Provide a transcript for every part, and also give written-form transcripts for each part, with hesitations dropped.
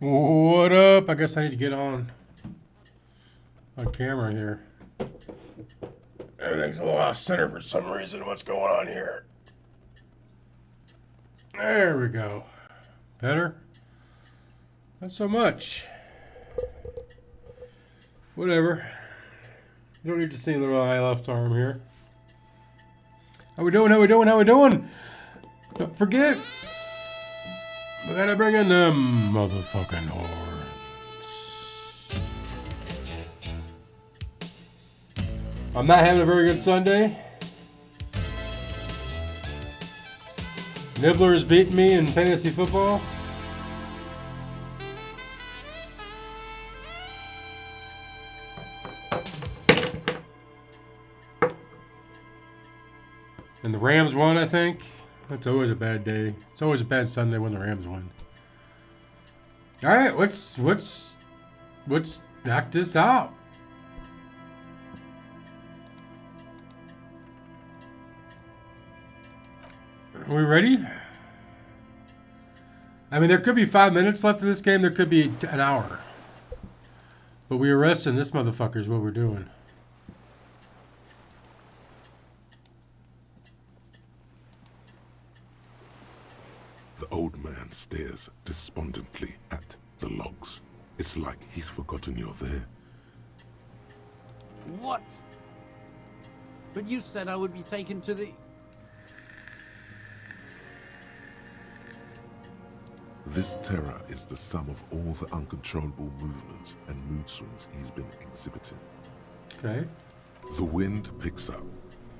What up? I guess I need to get on my camera here. Everything's a little off center for some reason. What's going on here? There we go. Better? Not so much. Whatever. You don't need to see a little eye left arm here. How we doing? How we doing? How we doing? Don't forget. We gotta bring in them motherfucking horns. I'm not having a very good Sunday. Nibbler is beating me in fantasy football. And the Rams won, I think. That's always a bad day. It's always a bad Sunday when the Rams win. All right, let's knock this out. Are we ready? I mean, there could be 5 minutes left in this game. There could be an hour. But we arresting this motherfucker is what we're doing. The old man stares despondently at the logs. It's like he's forgotten you're there. What? But you said I would be taken to the... This terror is the sum of all the uncontrollable movements and mood swings he's been exhibiting. Okay. The wind picks up.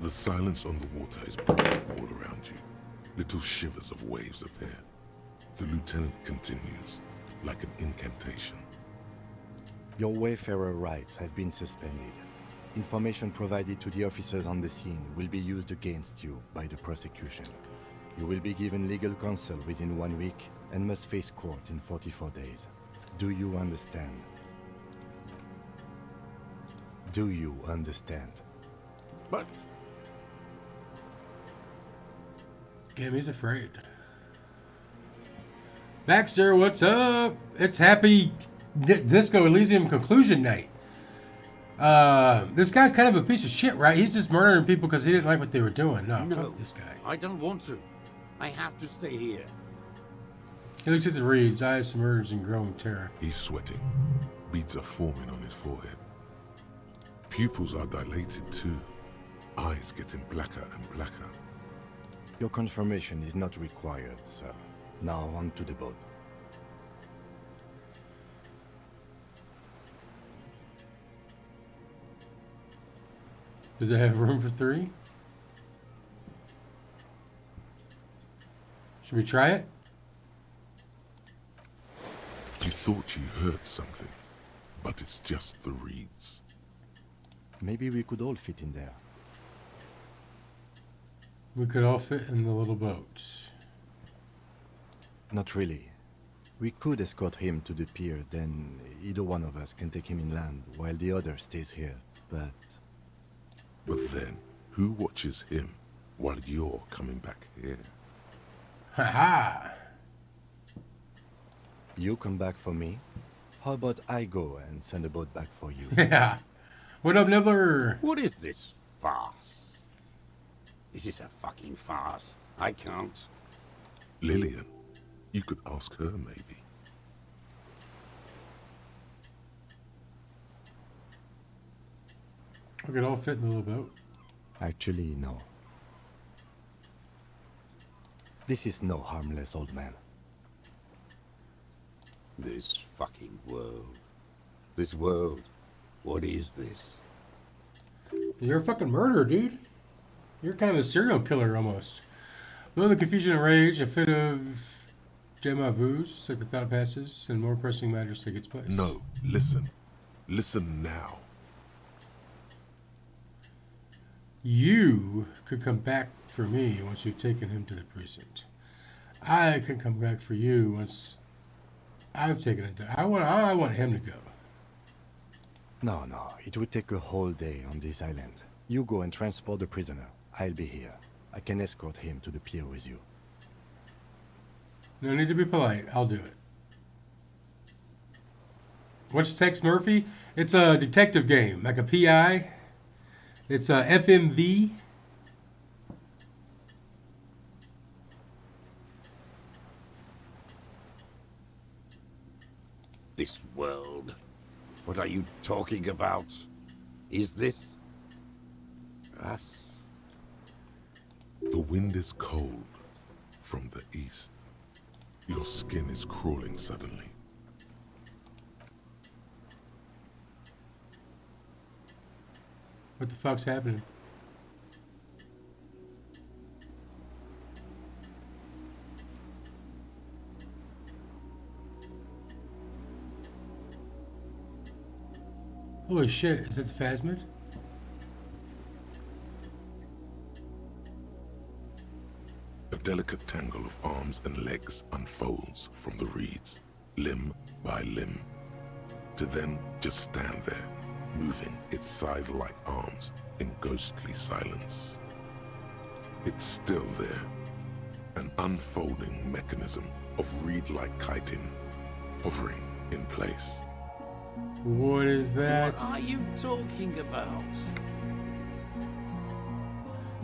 The silence on the water is broken all around you. Little shivers of waves appear. The lieutenant continues, like an incantation. Your Wayfarer rights have been suspended. Information provided to the officers on the scene will be used against you by the prosecution. You will be given legal counsel within 1 week and must face court in 44 days. Do you understand? Do you understand? But... Damn, he's afraid. Baxter, what's up? It's Happy Disco Elysium conclusion night. This guy's kind of a piece of shit, right? He's just murdering people because he didn't like what they were doing. No, fuck this guy. I don't want to. I have to stay here. He looks at the reeds, eyes submerged in growing terror. He's sweating. Beads are forming on his forehead. Pupils are dilated too. Eyes getting blacker and blacker. Your confirmation is not required, sir. Now on to the boat. Does it have room for 3? Should we try it? You thought you heard something, but it's just the reeds. Maybe we could all fit in there. We could all fit in the little boat. Not really. We could escort him to the pier, then either one of us can take him inland while the other stays here. But then, who watches him while you're coming back here? Ha ha! you come back for me? How about I go and send a boat back for you? Yeah. What up, Nibbler? What is this farce? Is this a fucking farce? I can't. Lillian, you could ask her maybe. We could all fit in the little boat. Actually, no. This is no harmless old man. This fucking world. This world. What is this? You're a fucking murderer, dude. You're kind of a serial killer, almost. Though the confusion and rage, a fit of déjà vu's, like the thought passes, and more pressing matters take its place. No, listen. Listen now. You could come back for me once you've taken him to the precinct. I can come back for you once I've taken it. I want him to go. No, it would take a whole day on this island. You go and transport the prisoner. I'll be here. I can escort him to the pier with you. No need to be polite. I'll do it. What's Tex Murphy? It's a detective game, like a PI. It's a FMV. This world. What are you talking about? Is this us? The wind is cold from the east. Your skin is crawling suddenly. What the fuck's happening? Holy shit, is that the Phasmid? A delicate tangle of arms and legs unfolds from the reeds, limb by limb, to then just stand there, moving its scythe-like arms in ghostly silence. It's still there, an unfolding mechanism of reed-like chitin, hovering in place. What is that? What are you talking about?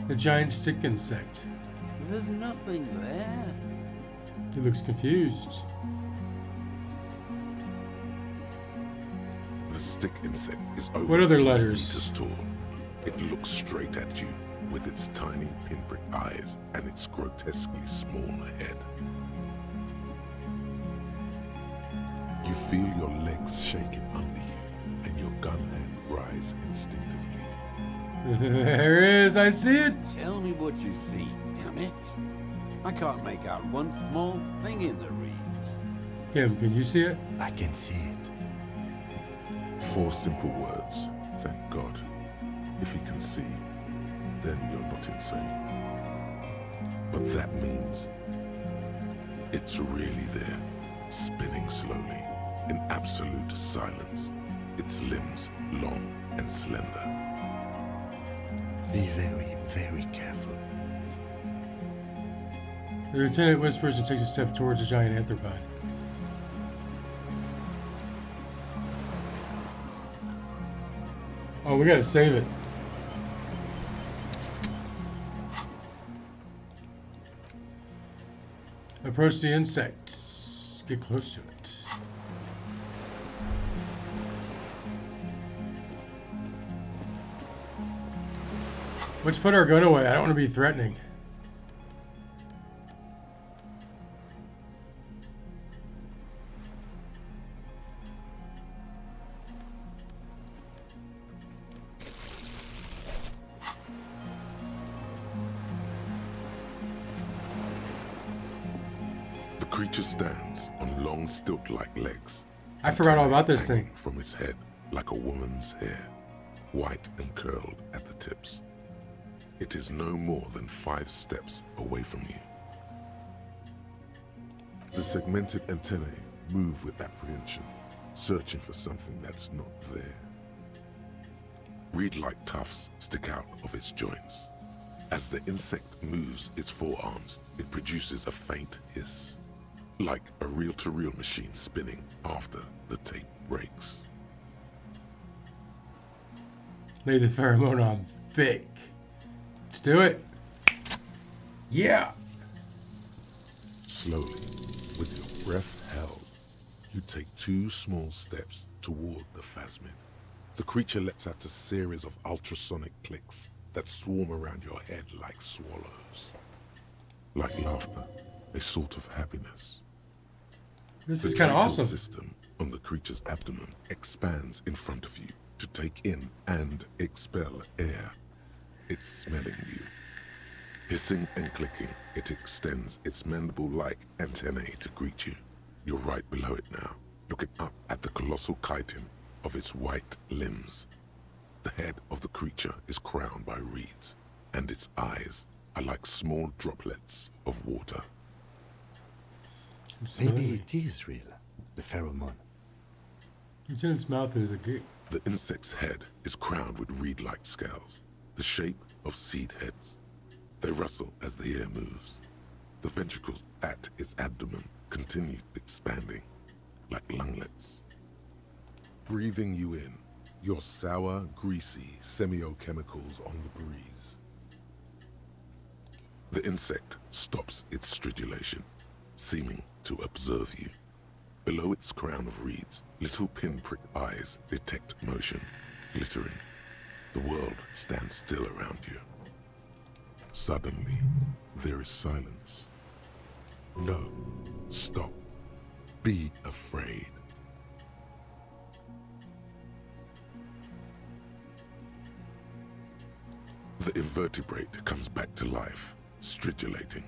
A giant stick insect. There's nothing there. He looks confused. The stick insect is over What other 3 letters? meters tall. It looks straight at you with its tiny pinprick eyes and its grotesquely small head. You feel your legs shaking under you and your gun hand rise instinctively. There it is, I see it. Tell me what you see, damn it. I can't make out one small thing in the reeds. Kim, can you see it? I can see it. 4 simple words, thank God. If he can see, then you're not insane. But that means it's really there, spinning slowly, in absolute silence, its limbs long and slender. Be very, very careful. The lieutenant whispers and takes a step towards the giant anthropod. Oh, we gotta save it. Approach the insect. Get close to it. Let's put our gun away. I don't want to be threatening. The creature stands on long stilt-like legs. I forgot all about this hanging thing. from its head like a woman's hair, white and curled at the tips. It is no more than 5 steps away from you. The segmented antennae move with apprehension, searching for something that's not there. Reed-like tufts stick out of its joints. As the insect moves its forearms, it produces a faint hiss, like a reel-to-reel machine spinning after the tape breaks. Lay the pheromone on thick. Let's do it. Yeah. Slowly, with your breath held, you take 2 small steps toward the phasmid. The creature lets out a series of ultrasonic clicks that swarm around your head like swallows. Like laughter, a sort of happiness. This The is kind of trachea awesome. system on the creature's abdomen expands in front of you to take in and expel air. It's smelling you. Hissing and clicking, it extends its mandible-like antennae to greet you. You're right below it now, looking up at the colossal chitin of its white limbs. The head of the creature is crowned by reeds, and its eyes are like small droplets of water. It's Maybe smelly. it is real. The pheromone. It's in its mouth as a gate. The insect's head is crowned with reed-like scales, the shape of seed heads. They rustle as the air moves. The ventricles at its abdomen continue expanding, like lunglets. Breathing you in, your sour, greasy semiochemicals on the breeze. The insect stops its stridulation, seeming to observe you. Below its crown of reeds, little pinprick eyes detect motion, glittering. The world stands still around you. Suddenly, there is silence. No, stop. Be afraid. The invertebrate comes back to life, stridulating.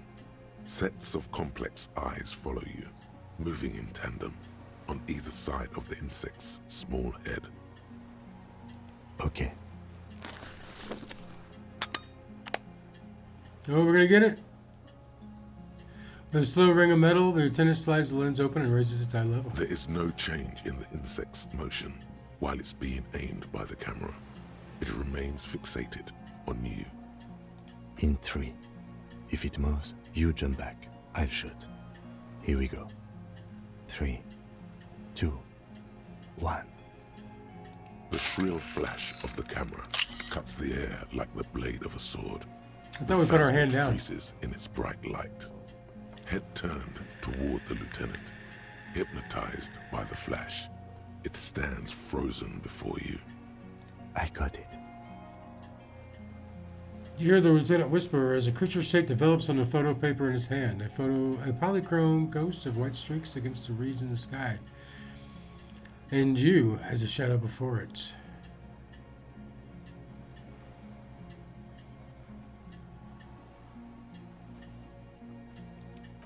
Sets of complex eyes follow you, moving in tandem on either side of the insect's small head. Okay. Oh, we're gonna get it. With a slow ring of metal, the lieutenant slides the lens open and raises its eye level. There is no change in the insect's motion while it's being aimed by the camera. It remains fixated on you. In 3. If it moves, you jump back. I'll shoot. Here we go. 3, 2, 1. The shrill flash of the camera cuts the air like the blade of a sword. I thought we put our Phasmid hand down. freezes in its bright light. Head turned toward the lieutenant, hypnotized by the flash. It stands frozen before you. I got it. You hear the lieutenant whisper as a creature's shape develops on the photo paper in his hand. A polychrome ghost of white streaks against the reeds in the sky. And you as a shadow before it.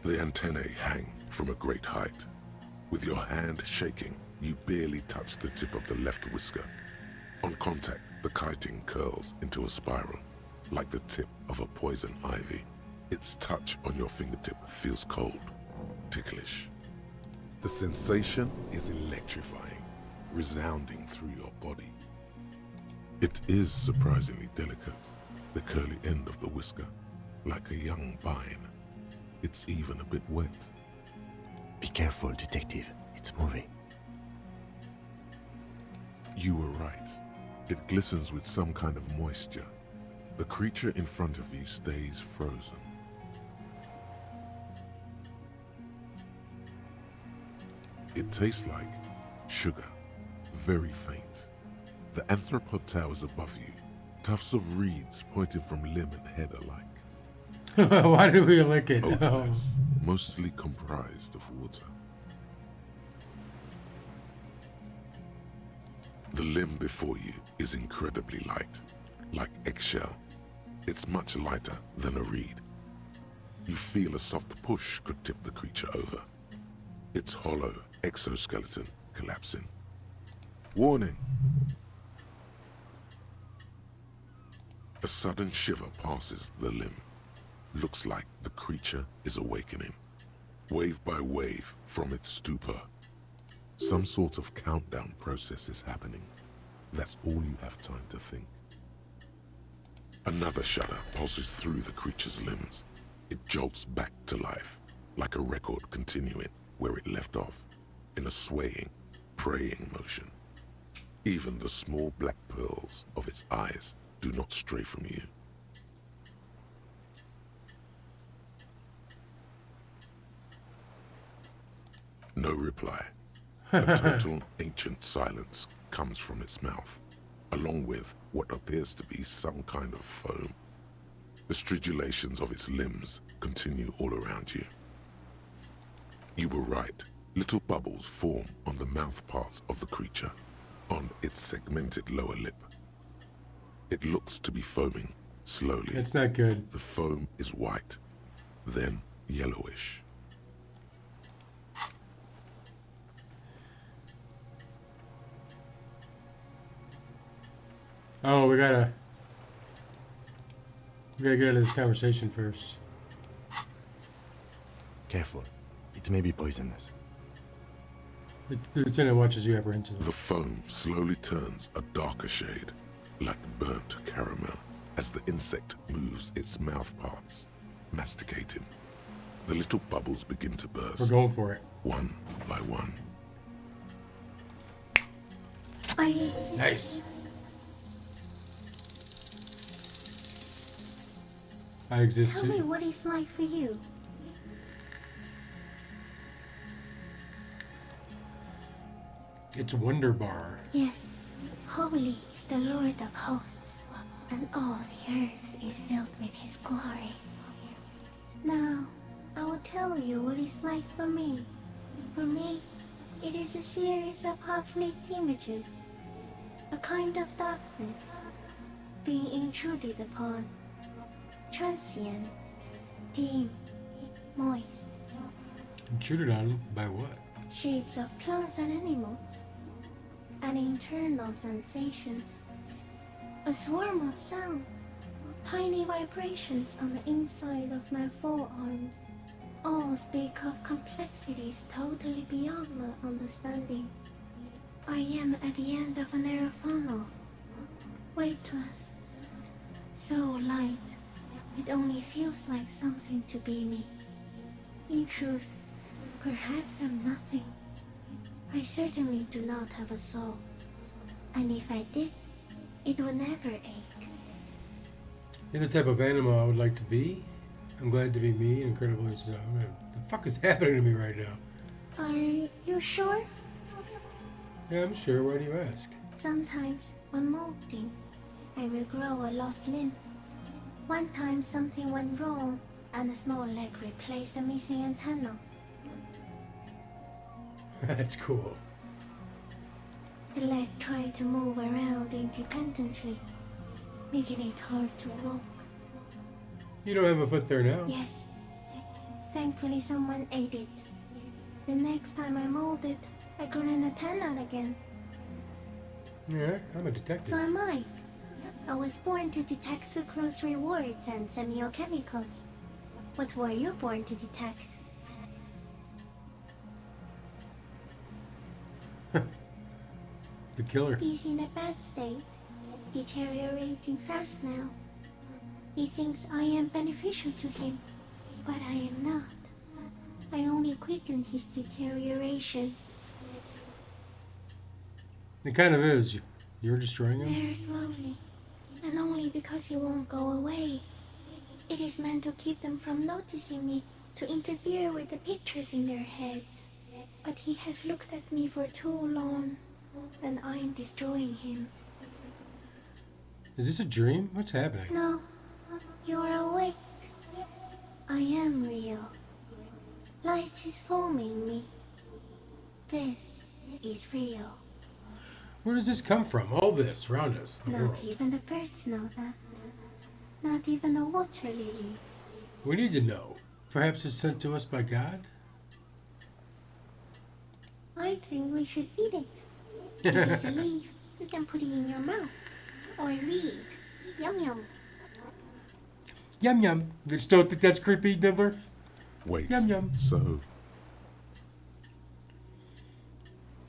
The antennae hang from a great height. With your hand shaking, you barely touch the tip of the left whisker. On contact, the chitin curls into a spiral, like the tip of a poison ivy. Its touch on your fingertip feels cold, ticklish. The sensation is electrifying, resounding through your body. It is surprisingly delicate, the curly end of the whisker, like a young vine. It's even a bit wet. Be careful, detective. It's moving. You were right. It glistens with some kind of moisture. The creature in front of you stays frozen. It tastes like sugar, very faint. The anthropod towers above you, tufts of reeds pointing from limb and head alike. Why did we lick it? Odorless, mostly comprised of water. The limb before you is incredibly light, like eggshell. It's much lighter than a reed. You feel a soft push could tip the creature over. Its hollow exoskeleton collapsing. Warning! A sudden shiver passes the limb. Looks like the creature is awakening, wave by wave from its stupor. Some sort of countdown process is happening. That's all you have time to think. Another shudder pulses through the creature's limbs. It jolts back to life, like a record continuing where it left off, in a swaying, praying motion. Even the small black pearls of its eyes do not stray from you. No reply. A total ancient silence comes from its mouth, along with what appears to be some kind of foam. The stridulations of its limbs continue all around you. You were right. Little bubbles form on the mouth parts of the creature, on its segmented lower lip. It looks to be foaming slowly. It's not good. The foam is white, then yellowish. Oh, we gotta get out of this conversation first. Careful. It may be poisonous. The lieutenant watches you apprehensively. The foam slowly turns a darker shade, like burnt caramel, as the insect moves its mouth parts, masticating. The little bubbles begin to burst. We're going for it. One by one. Nice. I exist Tell me too. what it's like for you. It's Wonderbar. Yes, holy is the Lord of hosts, and all the earth is filled with his glory. Now, I will tell you what it's like for me. For me, it is a series of half-lit images, a kind of darkness, being intruded upon, transient, dim, moist, Intruded on by what? shapes of plants and animals, and internal sensations, a swarm of sounds, tiny vibrations on the inside of my forearms, all speak of complexities totally beyond my understanding. I am at the end of a narrow funnel, weightless, so light, it only feels like something to be me. In truth, perhaps I'm nothing. I certainly do not have a soul, and if I did, it would never ache. You're the type of animal I would like to be. I'm glad to be me, incredibly so. What the fuck is happening to me right now? Are you sure? Yeah, I'm sure. Why do you ask? Sometimes, when molting, I will grow a lost limb. One time something went wrong, and a small leg replaced the missing antenna. That's cool. The leg tried to move around independently, making it hard to walk. You don't have a foot there now. Yes, thankfully someone ate it. The next time I molded, I grew an antenna again. Yeah, I'm a detective. So am I. I was born to detect sucrose rewards and semiochemicals. What were you born to detect? The killer. He's in a bad state, deteriorating fast now. He thinks I am beneficial to him, but I am not. I only quicken his deterioration. It kind of is. You're destroying him? Very slowly, and only because he won't go away. It is meant to keep them from noticing me, to interfere with the pictures in their heads. but he has looked at me for too long, and I am destroying him. Is this a dream? What's happening? No, you're awake. I am real. Light is forming me. This is real. Where does this come from? All this around us, the Not world. even the birds know that. Not even the water lily. We need to know. Perhaps it's sent to us by God? I think we should eat it. It is a leaf. You can put it in your mouth. Or read. Yum yum. Yum yum. You still think that's creepy, Nibbler? Wait. Yum yum. So,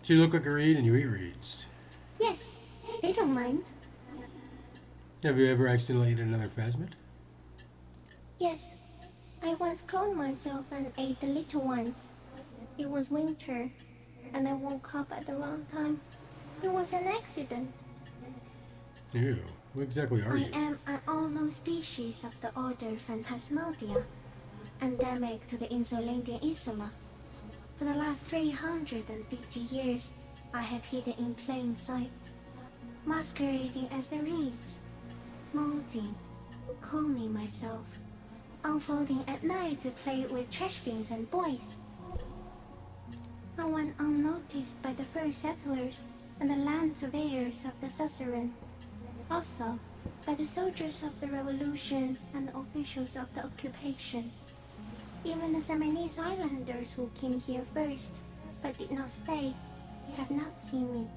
So you look like a reed and you eat reeds. Yes, they don't mind. Have you ever accidentally eaten another phasmid? Yes, I once cloned myself and ate the little ones. It was winter, and I woke up at the wrong time. It was an accident. Ew. What exactly are I you? am an unknown species of the order Phantasmalia, endemic to the Insulindian Insula. For the last 350 years, I have hidden in plain sight, masquerading as the reeds, molding, cloning myself, unfolding at night to play with trash bins and boys. I went unnoticed by the first settlers and the land surveyors of the suzerain, also by the soldiers of the revolution and the officials of the occupation. Even the Seminoles Islanders who came here first, but did not stay, have not seen me.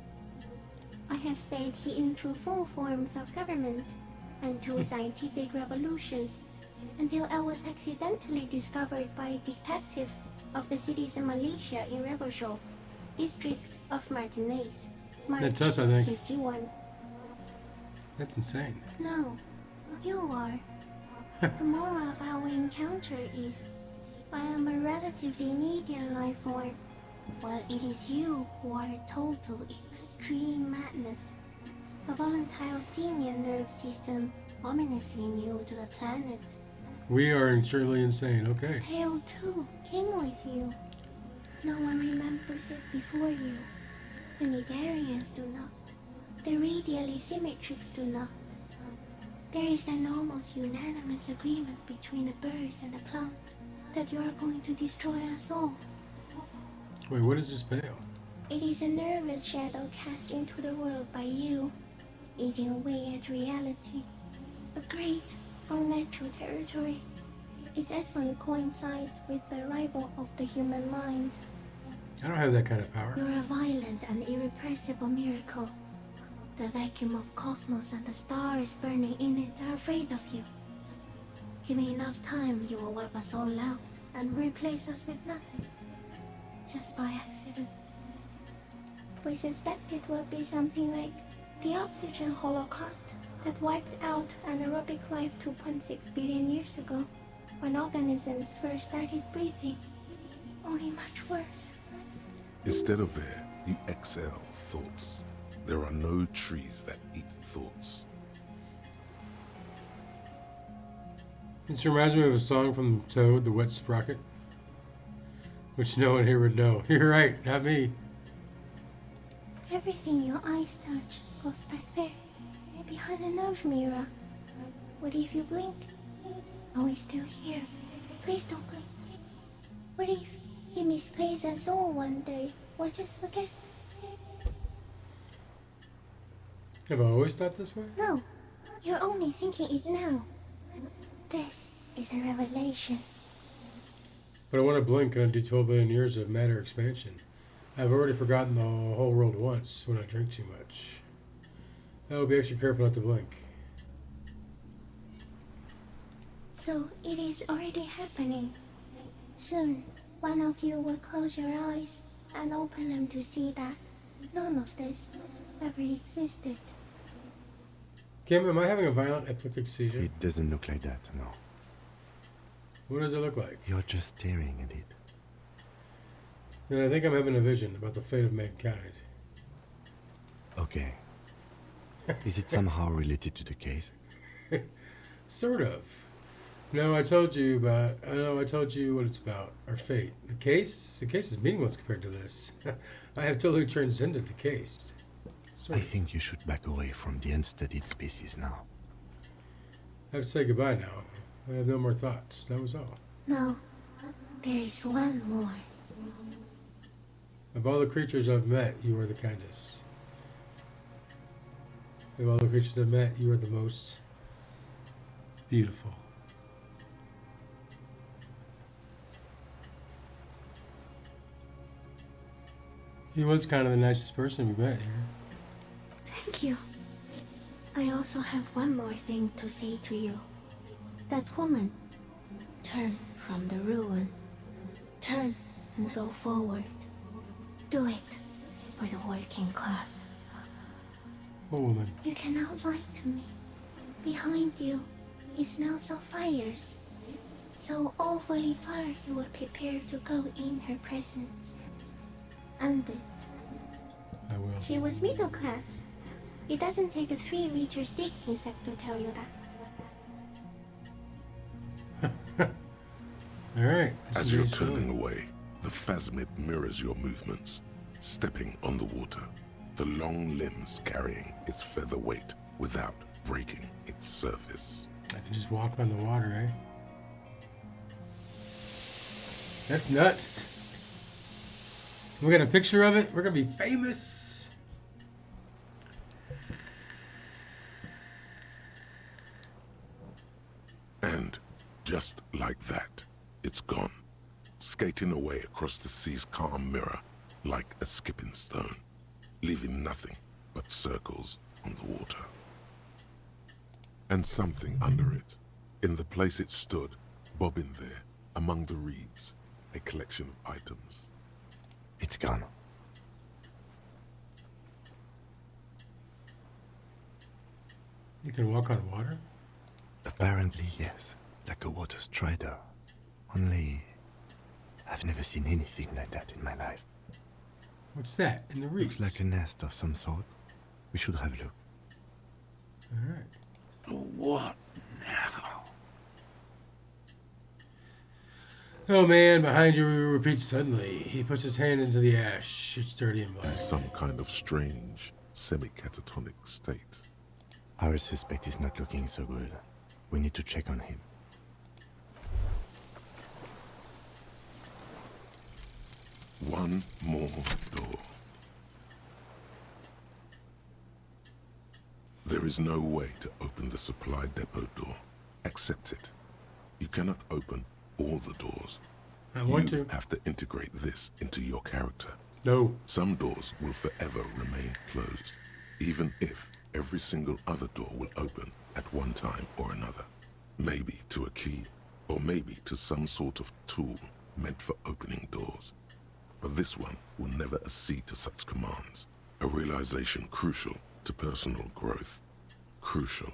I have stayed hidden through 4 forms of government and 2 scientific revolutions, until I was accidentally discovered by a detective of the citizen militia in Rebelshore, district of Martinez, March That's us, I think. 51. That's insane. No, you are. The moral of our encounter is, I am a relatively medium life form, while it is you who are a total extreme madness. A volatile senior nerve system ominously new to the planet. We are surely insane. Okay. Pale too came with you. No one remembers it before you. The Nidarians do not. The radially symmetrics do not. There is an almost unanimous agreement between the birds and the plants that you are going to destroy us all. Wait, what is this pale? It is a nervous shadow cast into the world by you, eating away at reality. A great, unnatural territory. Its advent coincides with the arrival of the human mind. I don't have that kind of power. You're a violent and irrepressible miracle. The vacuum of cosmos and the stars burning in it are afraid of you. Give me enough time, you will wipe us all out and replace us with nothing. Just by accident. We suspect it will be something like the oxygen holocaust that wiped out anaerobic life 2.6 billion years ago, when organisms first started breathing. Only much worse. instead of air, you exhale thoughts. There are no trees that eat thoughts. This reminds me of a song from Toad, the Wet Sprocket, which no one here would know. You're right, not me. Everything your eyes touch goes back there, behind the nose mirror. What if you blink? Are we still here? Please don't blink. What if he misplaces us all one day, or just forget? Have I always thought this way? No, you're only thinking it now. This is a revelation. But I want to blink and undo 12 billion years of matter expansion. I've already forgotten the whole world once when I drink too much. I will be extra careful not to blink. So it is already happening. Soon, one of you will close your eyes and open them to see that none of this ever existed. Kim, am I having a violent epileptic seizure? It doesn't look like that, no. What does it look like? You're just staring at it. Then I think I'm having a vision about the fate of mankind. Okay. Is it somehow related to the case? Sort of. No, I told you about. I know. I told you what it's about. Our fate. The case. The case is meaningless compared to this. I have totally transcended the case. I think you should back away from the unstudied species now. I have to say goodbye now. I have no more thoughts. That was all. No, there is one more. Of all the creatures I've met, you are the kindest. Of all the creatures I've met, you are the most beautiful. He was kind of the nicest person we met here. Thank you. I also have one more thing to say to you. That woman, turn from the ruin. Turn and go forward. Do it for the working class. What woman? You cannot lie to me. Behind you, it smells of fires. So awfully far you were prepared to go in her presence. And it. I will. She was middle class. It doesn't take a 3-meter stick insect to tell you that. Alright. As you're turning away, the phasmid mirrors your movements, stepping on the water, the long limbs carrying its feather weight without breaking its surface. I can just walk on the water, eh? That's nuts. We got a picture of it. We're gonna be famous. And just like that, it's gone, skating away across the sea's calm mirror like a skipping stone, leaving nothing but circles on the water. And something under it, in the place it stood, bobbing there, among the reeds, a collection of items. It's gone. You can walk on water? Apparently, yes. Like a water strider. Only, I've never seen anything like that in my life. What's that in the reeds? Looks like a nest of some sort. We should have a look. Alright. What now? Oh man, behind you repeats suddenly. He puts his hand into the ash. It's dirty and black. In some kind of strange, semi-catatonic state. Our suspect is not looking so good. We need to check on him. One more door. There is no way to open the supply depot door. Accept it. You cannot open all the doors. I want You to. have to integrate this into your character. No. Some doors will forever remain closed, even if every single other door will open at one time or another. Maybe to a key, or maybe to some sort of tool meant for opening doors. But this one will never accede to such commands. A realization crucial to personal growth. Crucial.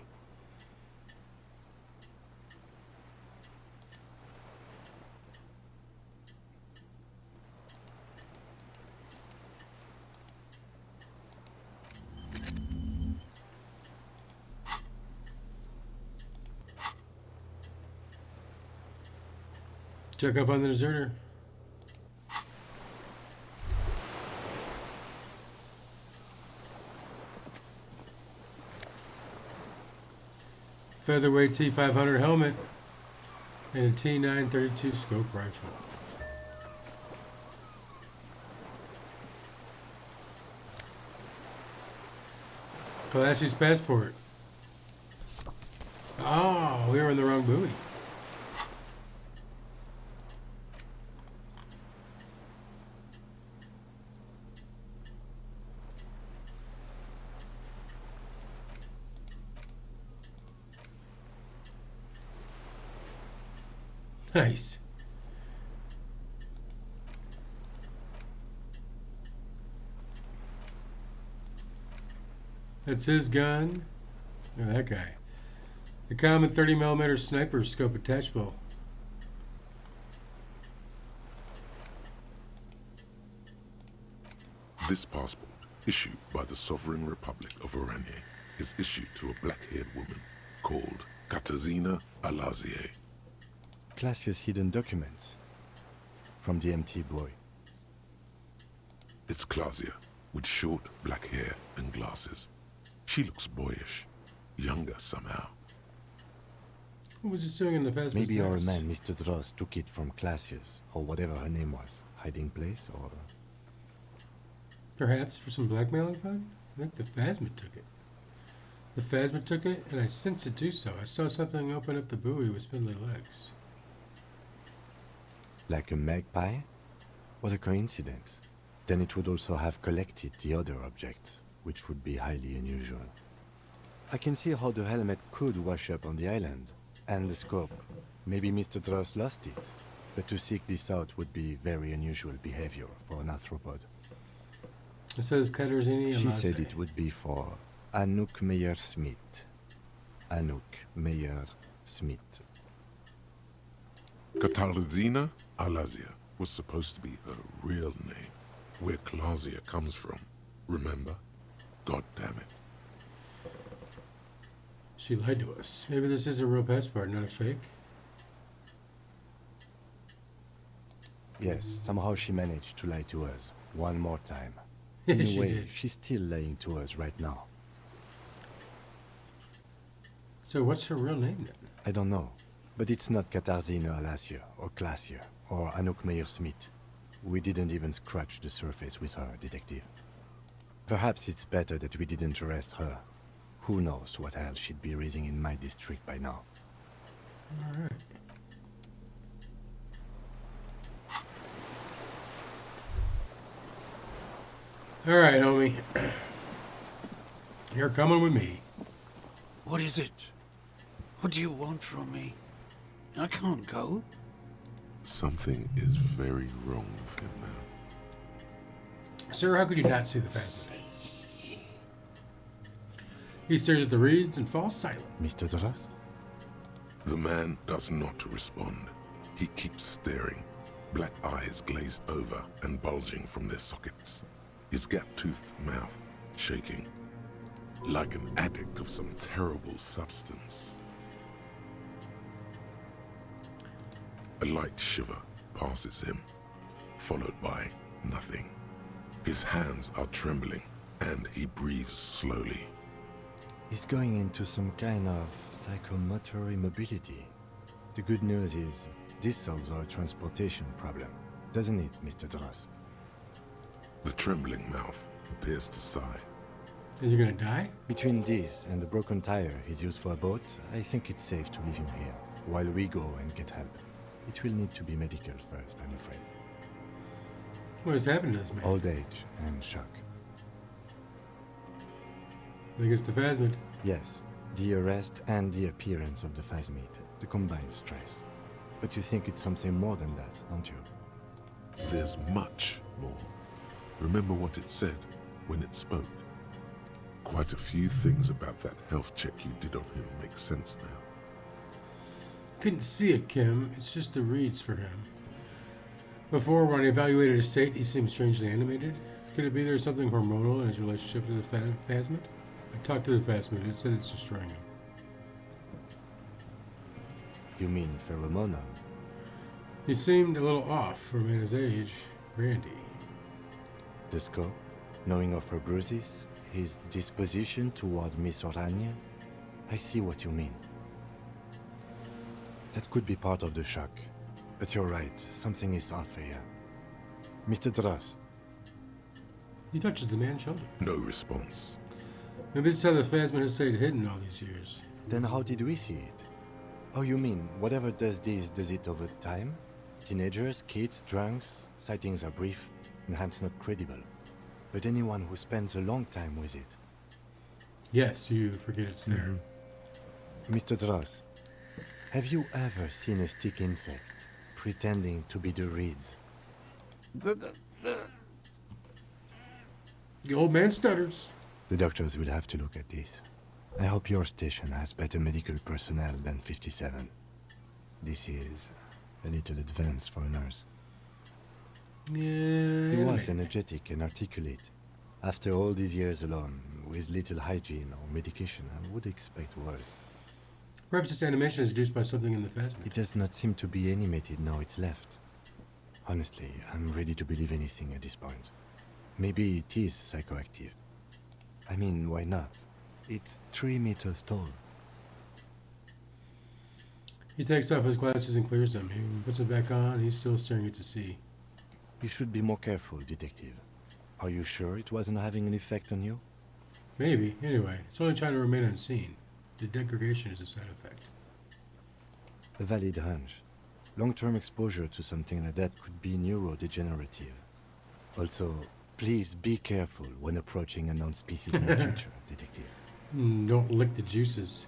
Check up on the deserter. Featherweight T500 helmet and a T932 scope rifle. Kalashi's passport. Oh, we were in the wrong buoy. Nice. That's his gun. Look at that guy. The common 30mm sniper scope attachable. This passport, issued by the Sovereign Republic of Oranje, is issued to a black-haired woman called Katarzyna Alazie. Classius' hidden documents. From the MT boy. It's Clausia, with short black hair and glasses. She looks boyish, younger somehow. What was he doing in the Phasma's Maybe our nest? man, Mr. Dross, took it from Classius, or whatever her name was. Hiding place, or... Perhaps for some blackmailing fun? I think the Phasma took it. The Phasma took it, and I sensed it do so. I saw something open up the buoy with spindly legs. Like a magpie? What a coincidence. Then it would also have collected the other objects, which would be highly unusual. I can see how the helmet could wash up on the island, and the scope. Maybe Mr. Dross lost it, but to seek this out would be very unusual behavior for an arthropod. It says Katerzini and She Lasse. said it would be for Anouk Meyer-Smith. Anouk Meyer-Smith. Katarzyna Alazia was supposed to be her real name, where Clausia comes from. Remember? God damn it. She lied to us. Maybe this is a real passport, not a fake. Yes, somehow she managed to lie to us one more time. She Anyway, did. she's still lying to us right now. So what's her real name then? I don't know, but it's not Katarzyna Alasia or Clasia or Anouk Meyer-Smith. We didn't even scratch the surface with her, detective. Perhaps it's better that we didn't arrest her. Who knows what hell she'd be raising in my district by now. Alright. Alright, homie. You're coming with me. What is it? What do you want from me? I can't go. Something is very wrong with him now. Sir, how could you not see the Phasma? He stares at the reeds and falls silent. Mr. Dross? The man does not respond. He keeps staring, black eyes glazed over and bulging from their sockets. His gap-toothed mouth shaking, like an addict of some terrible substance. A light shiver passes him, followed by nothing. His hands are trembling, and he breathes slowly. He's going into some kind of psychomotor immobility. The good news is, this solves our transportation problem, doesn't it, Mr. Dross? The trembling mouth appears to sigh. Is he gonna die? Between this and the broken tire he's used for a boat, I think it's safe to leave him here, while we go and get help. It will need to be medical first, I'm afraid. What has happened to this man? Old age and shock. I think it's the Phasma. Yes, the arrest and the appearance of the Phasmid, the combined stress. But you think it's something more than that, don't you? There's much more. Remember what it said when it spoke? Quite a few things about that health check you did on him make sense now. Couldn't see it, Kim. It's just the reeds for him. Before, when I evaluated his state, he seemed strangely animated. Could it be there's something hormonal in his relationship to the Phasmid? I talked to the Phasmid. It said it's destroying him. You mean pheromonal? He seemed a little off for a man his age. Randy. The scope, knowing of her bruises, his disposition toward Miss Orania? I see what you mean. That could be part of the shock. But you're right, something is off here. Mr. Dross, He touches the man's shoulder. No response. Maybe this is how the Phasmid has stayed hidden all these years. then how did we see it? Oh, you mean, whatever does this, does it over time? Teenagers, kids, drunks, sightings are brief, and hence not credible. But anyone who spends a long time with it. Yes, you forget it's there. Mr. Dross, have you ever seen a stick insect pretending to be the reeds? The old man stutters. The doctors will have to look at this. I hope your station has better medical personnel than 57. This is a little advanced for a nurse. Yeah. He was energetic and articulate. After all these years alone, with little hygiene or medication, I would expect worse. Perhaps this animation is induced by something in the phasmid. It does not seem to be animated now it's left. Honestly, I'm ready to believe anything at this point. Maybe it is psychoactive. I mean, why not? It's 3 meters tall. He takes off his glasses and clears them. He puts them back on. He's still staring at the sea. You should be more careful, detective. Are you sure it wasn't having an effect on you? Maybe. Anyway, it's only trying to remain unseen. The degradation is a side effect. A valid hunch. Long-term exposure to something like that could be neurodegenerative. Also, please be careful when approaching unknown species in the future, detective. Don't lick the juices.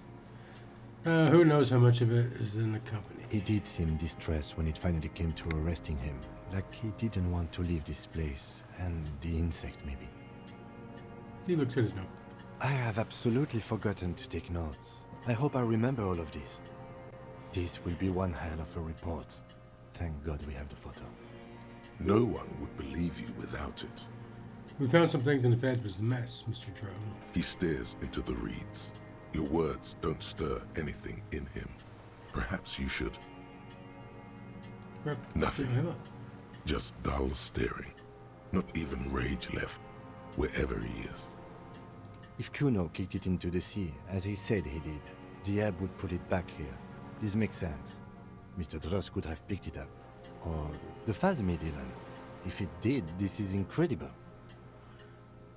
Who knows how much of it is in the company. He did seem distressed when it finally came to arresting him. Like he didn't want to leave this place, and the insect maybe. He looks at his note. I have absolutely forgotten to take notes. I hope I remember all of this. This will be one hell of a report. Thank God we have the photo. No one would believe you without it. We found some things in the phasmid's mess, Mr. Drone. He stares into the reeds. Your words don't stir anything in him. Perhaps you should. Nothing. Just dull staring. Not even rage left, wherever he is. If Kuno kicked it into the sea, as he said he did, Diab would put it back here. This makes sense. Mr. Dross could have picked it up. Or the phasmid even. If it did, this is incredible.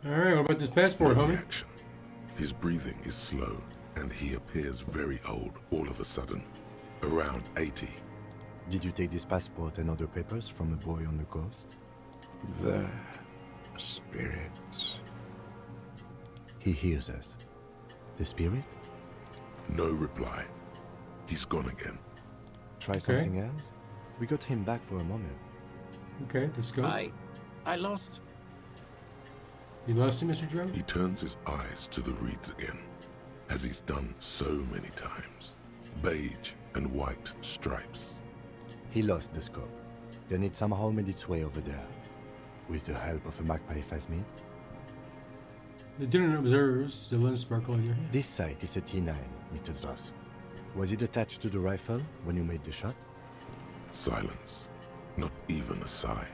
Alright, what about this passport, No homie? reaction. His breathing is slow, and he appears very old all of a sudden. Around 80. Did you take this passport and other papers from a boy on the coast? The spirits. He hears us. The spirit? No reply. He's gone again. Try Okay. something else? We got him back for a moment. Okay, let's go. I lost. You lost him, Mr. Drone? He turns his eyes to the reeds again, as he's done so many times. Beige and white stripes. He lost the scope. Then it somehow made its way over there. With the help of a magpie phasmid. The dinner observes the lens sparkle in your hand. This sight is a T9, Mr. Dross. Was it attached to the rifle when you made the shot? Silence. Not even a sigh.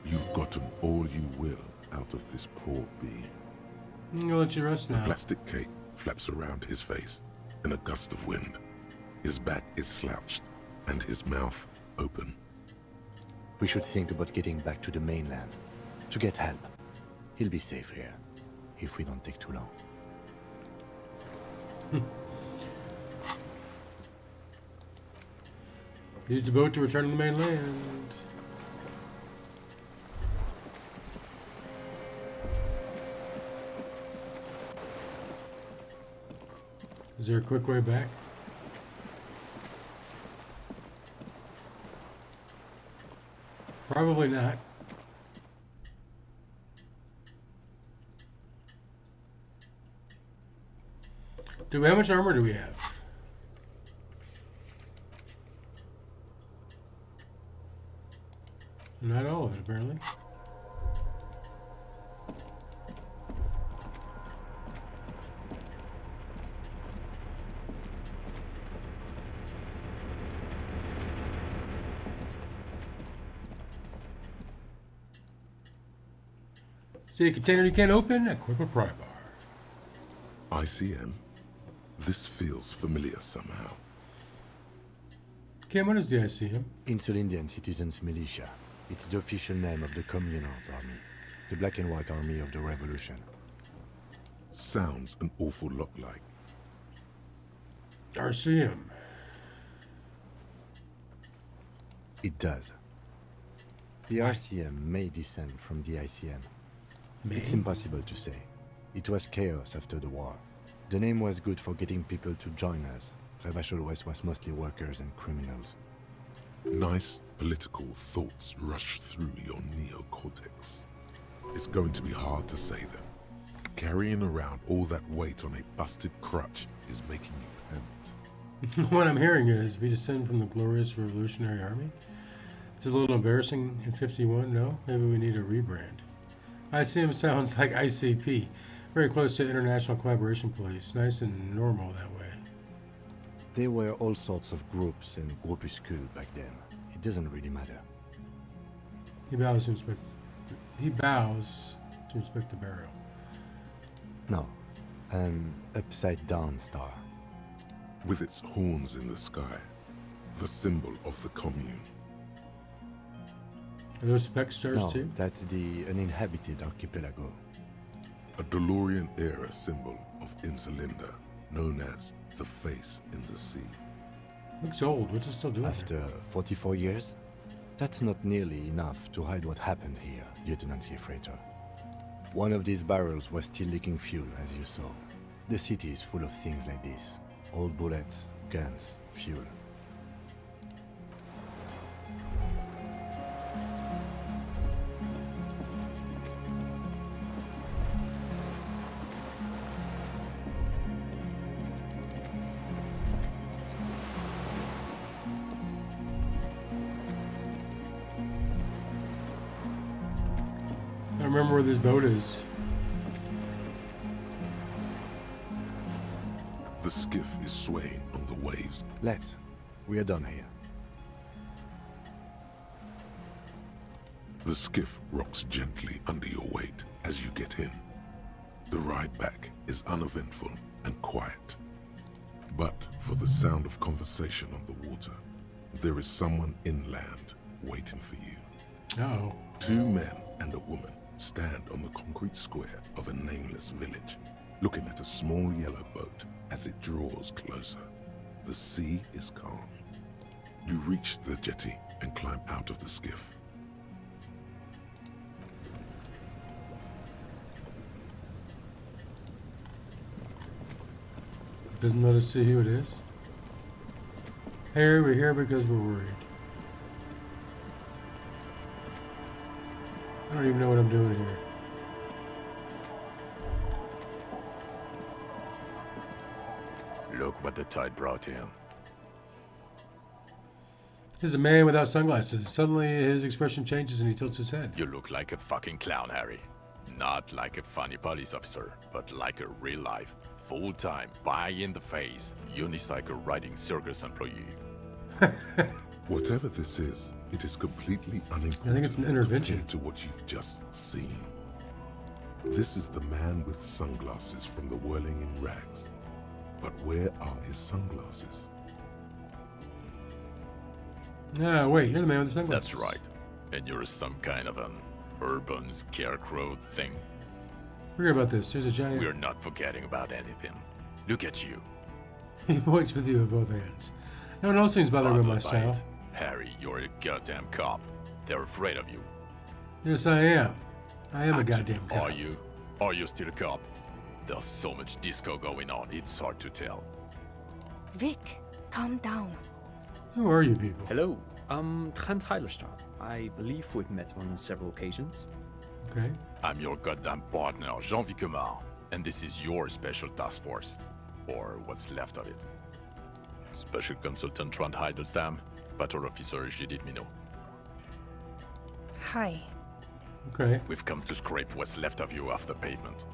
You've gotten all you will out of this poor bee. I'll let you rest The now. plastic cape flaps around his face in a gust of wind. His back is slouched and his mouth open. We should think about getting back to the mainland. To get help. He'll be safe here. If we don't take too long. Use the boat to return to the mainland. Is there a quick way back? Probably not. How much armor do we have? Not all of it, apparently. See a container you can't open? Equip a pry bar. ICM? This feels familiar somehow. Kim, what is the ICM? Insulindian Citizens Militia. It's the official name of the Communard Army. The black and white army of the revolution. Sounds an awful lot like. RCM. It does. The RCM may descend from the ICM. It's impossible to say. It was chaos after the war. The name was good for getting people to join us. Revachol West was mostly workers and criminals. Nice political thoughts rush through your neocortex. It's going to be hard to say them. Carrying around all that weight on a busted crutch is making you pant. What I'm hearing is we descend from the glorious Revolutionary Army. It's a little embarrassing in 51, no? Maybe we need a rebrand. ICM sounds like ICP. Very close to International Collaboration Police. Nice and normal that way. There were all sorts of groups and groupuscules back then. It doesn't really matter. He bows to inspect. He bows to inspect the burial. No, an upside-down star. With its horns in the sky, the symbol of the commune. Are those spec stars No, too? that's the uninhabited archipelago. A DeLorean-era symbol of Insulinda, known as the face in the sea. Looks old. What's it still doing? After 44 years? That's not nearly enough to hide what happened here, Lieutenant Freighter. One of these barrels was still leaking fuel, as you saw. The city is full of things like this. Old bullets, guns, fuel. I remember where this boat is. The skiff is swaying on the waves. Lex, we are done here. The skiff rocks gently under your weight as you get in. The ride back is uneventful and quiet. But for the sound of conversation on the water, there is someone inland waiting for you. Uh-oh. 2 men and a woman stand on the concrete square of a nameless village, looking at a small yellow boat as it draws closer. The sea is calm. You reach the jetty and climb out of the skiff. Doesn't let us see who it is. Hey, we're here because we're worried. I don't even know what I'm doing here. Look what the tide brought in. Here's a man without sunglasses. Suddenly his expression changes and he tilts his head. You look like a fucking clown, Harry. Not like a funny police officer, but like a real-life, full-time, pie-in-the-face, unicycle-riding circus employee. Whatever this is, it is completely unimportant. I think it's an intervention. compared to what you've just seen. This is the man with sunglasses from the Whirling in Rags. But where are his sunglasses? Ah, wait, you're the man with the sunglasses. That's right. And you're some kind of an urban scarecrow thing. Forget about this. There's a giant... We're not forgetting about anything. Look at you. He points with you with both hands. No one else seems bothered with my Bothered by style. it. Harry, you're a goddamn cop. They're afraid of you. Yes, I am. I am a Actually, goddamn cop. Are you? Are you still a cop? There's so much disco going on, it's hard to tell. Vic, calm down. Who are you people? Hello, I'm Trent Heilerstar. I believe we've met on several occasions. Okay. I'm your goddamn partner, Jean Vicomar, and this is your special task force. Or what's left of it. Special Consultant Trent Heidelstam, Patrol Officer Judith Minot. Hi. Okay. We've come to scrape what's left of you off the pavement.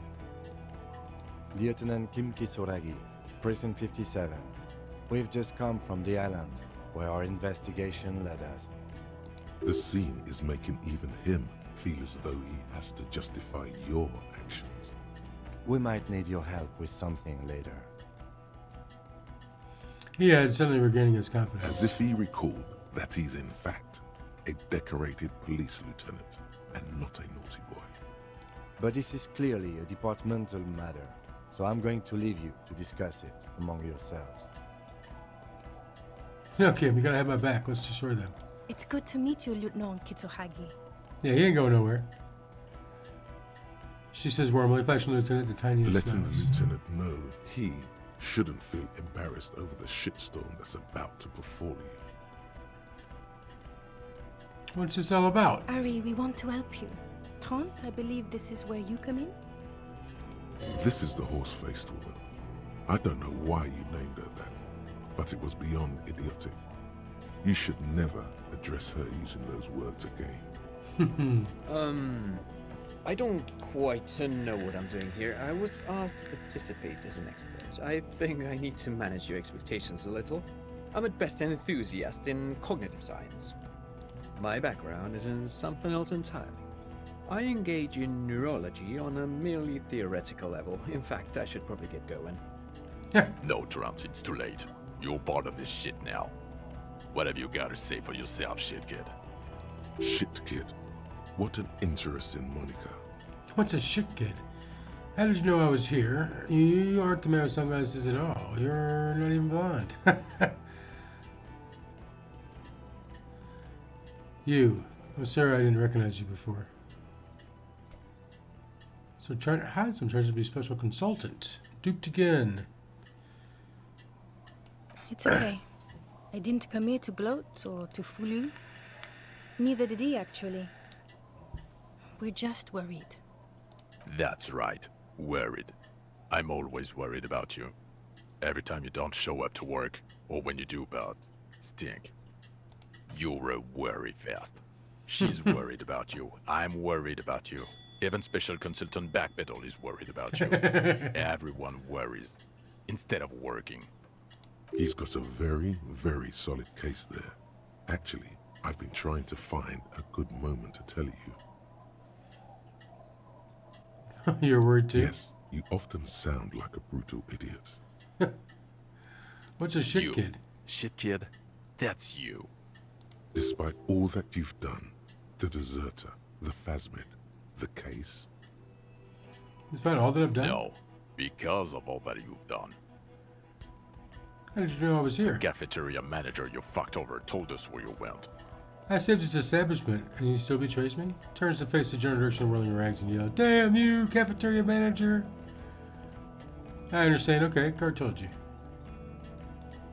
Lieutenant Kim Kisuragi, Prison 57. We've just come from the island, where our investigation led us. The scene is making even him feel as though he has to justify your actions. We might need your help with something later. Yeah, suddenly regaining his confidence. As if he recalled that he's in fact a decorated police lieutenant and not a naughty boy. But this is clearly a departmental matter, so I'm going to leave you to discuss it among yourselves. Okay, we gotta have my back. Let's destroy them. It's good to meet you, Lieutenant Kitsuhagi. Yeah, he ain't going nowhere. She says warmly, flashing Lieutenant the tiniest Letting the smiles. lieutenant know he shouldn't feel embarrassed over the shitstorm that's about to befall you. What's this all about? Ari, we want to help you. Trent, I believe this is where you come in? This is the horse-faced woman. I don't know why you named her that, but it was beyond idiotic. You should never address her using those words again. I don't quite know what I'm doing here. I was asked to participate as an expert. I think I need to manage your expectations a little. I'm at best an enthusiast in cognitive science. My background is in something else entirely. I engage in neurology on a merely theoretical level. In fact, I should probably get going. No, Trump, it's too late. You're part of this shit now. What have you got to say for yourself, shit kid? Shit kid. What an interesting moniker. What's a shit kid? How did you know I was here? You aren't the man with sunglasses at all. You're not even blonde. You. I'm sorry I didn't recognize you before. So trying to hide some tries to be special consultant. Duped again. It's okay. I didn't come here to gloat or to fool you. Neither did he, actually. We're just worried. That's right. Worried. I'm always worried about you. Every time you don't show up to work, or when you do about stink. You're a worry fest. She's worried about you. I'm worried about you. Even Special Consultant Backpedal is worried about you. Everyone worries. Instead of working. He's got a very, very solid case there. Actually, I've been trying to find a good moment to tell you. You're worried too? Yes, you often sound like a brutal idiot. What's a shit You. kid? Shit kid? That's you. Despite all that you've done, the deserter, the phasmid, the case, Despite all that I've done? No. Because of all that you've done. How did you know I was here? Cafeteria manager you fucked over told us where you went. I saved his establishment, and he still betrays me? Turns to face the general direction whirling rags and yells, "Damn you, cafeteria manager!" I understand. Okay, Card told you.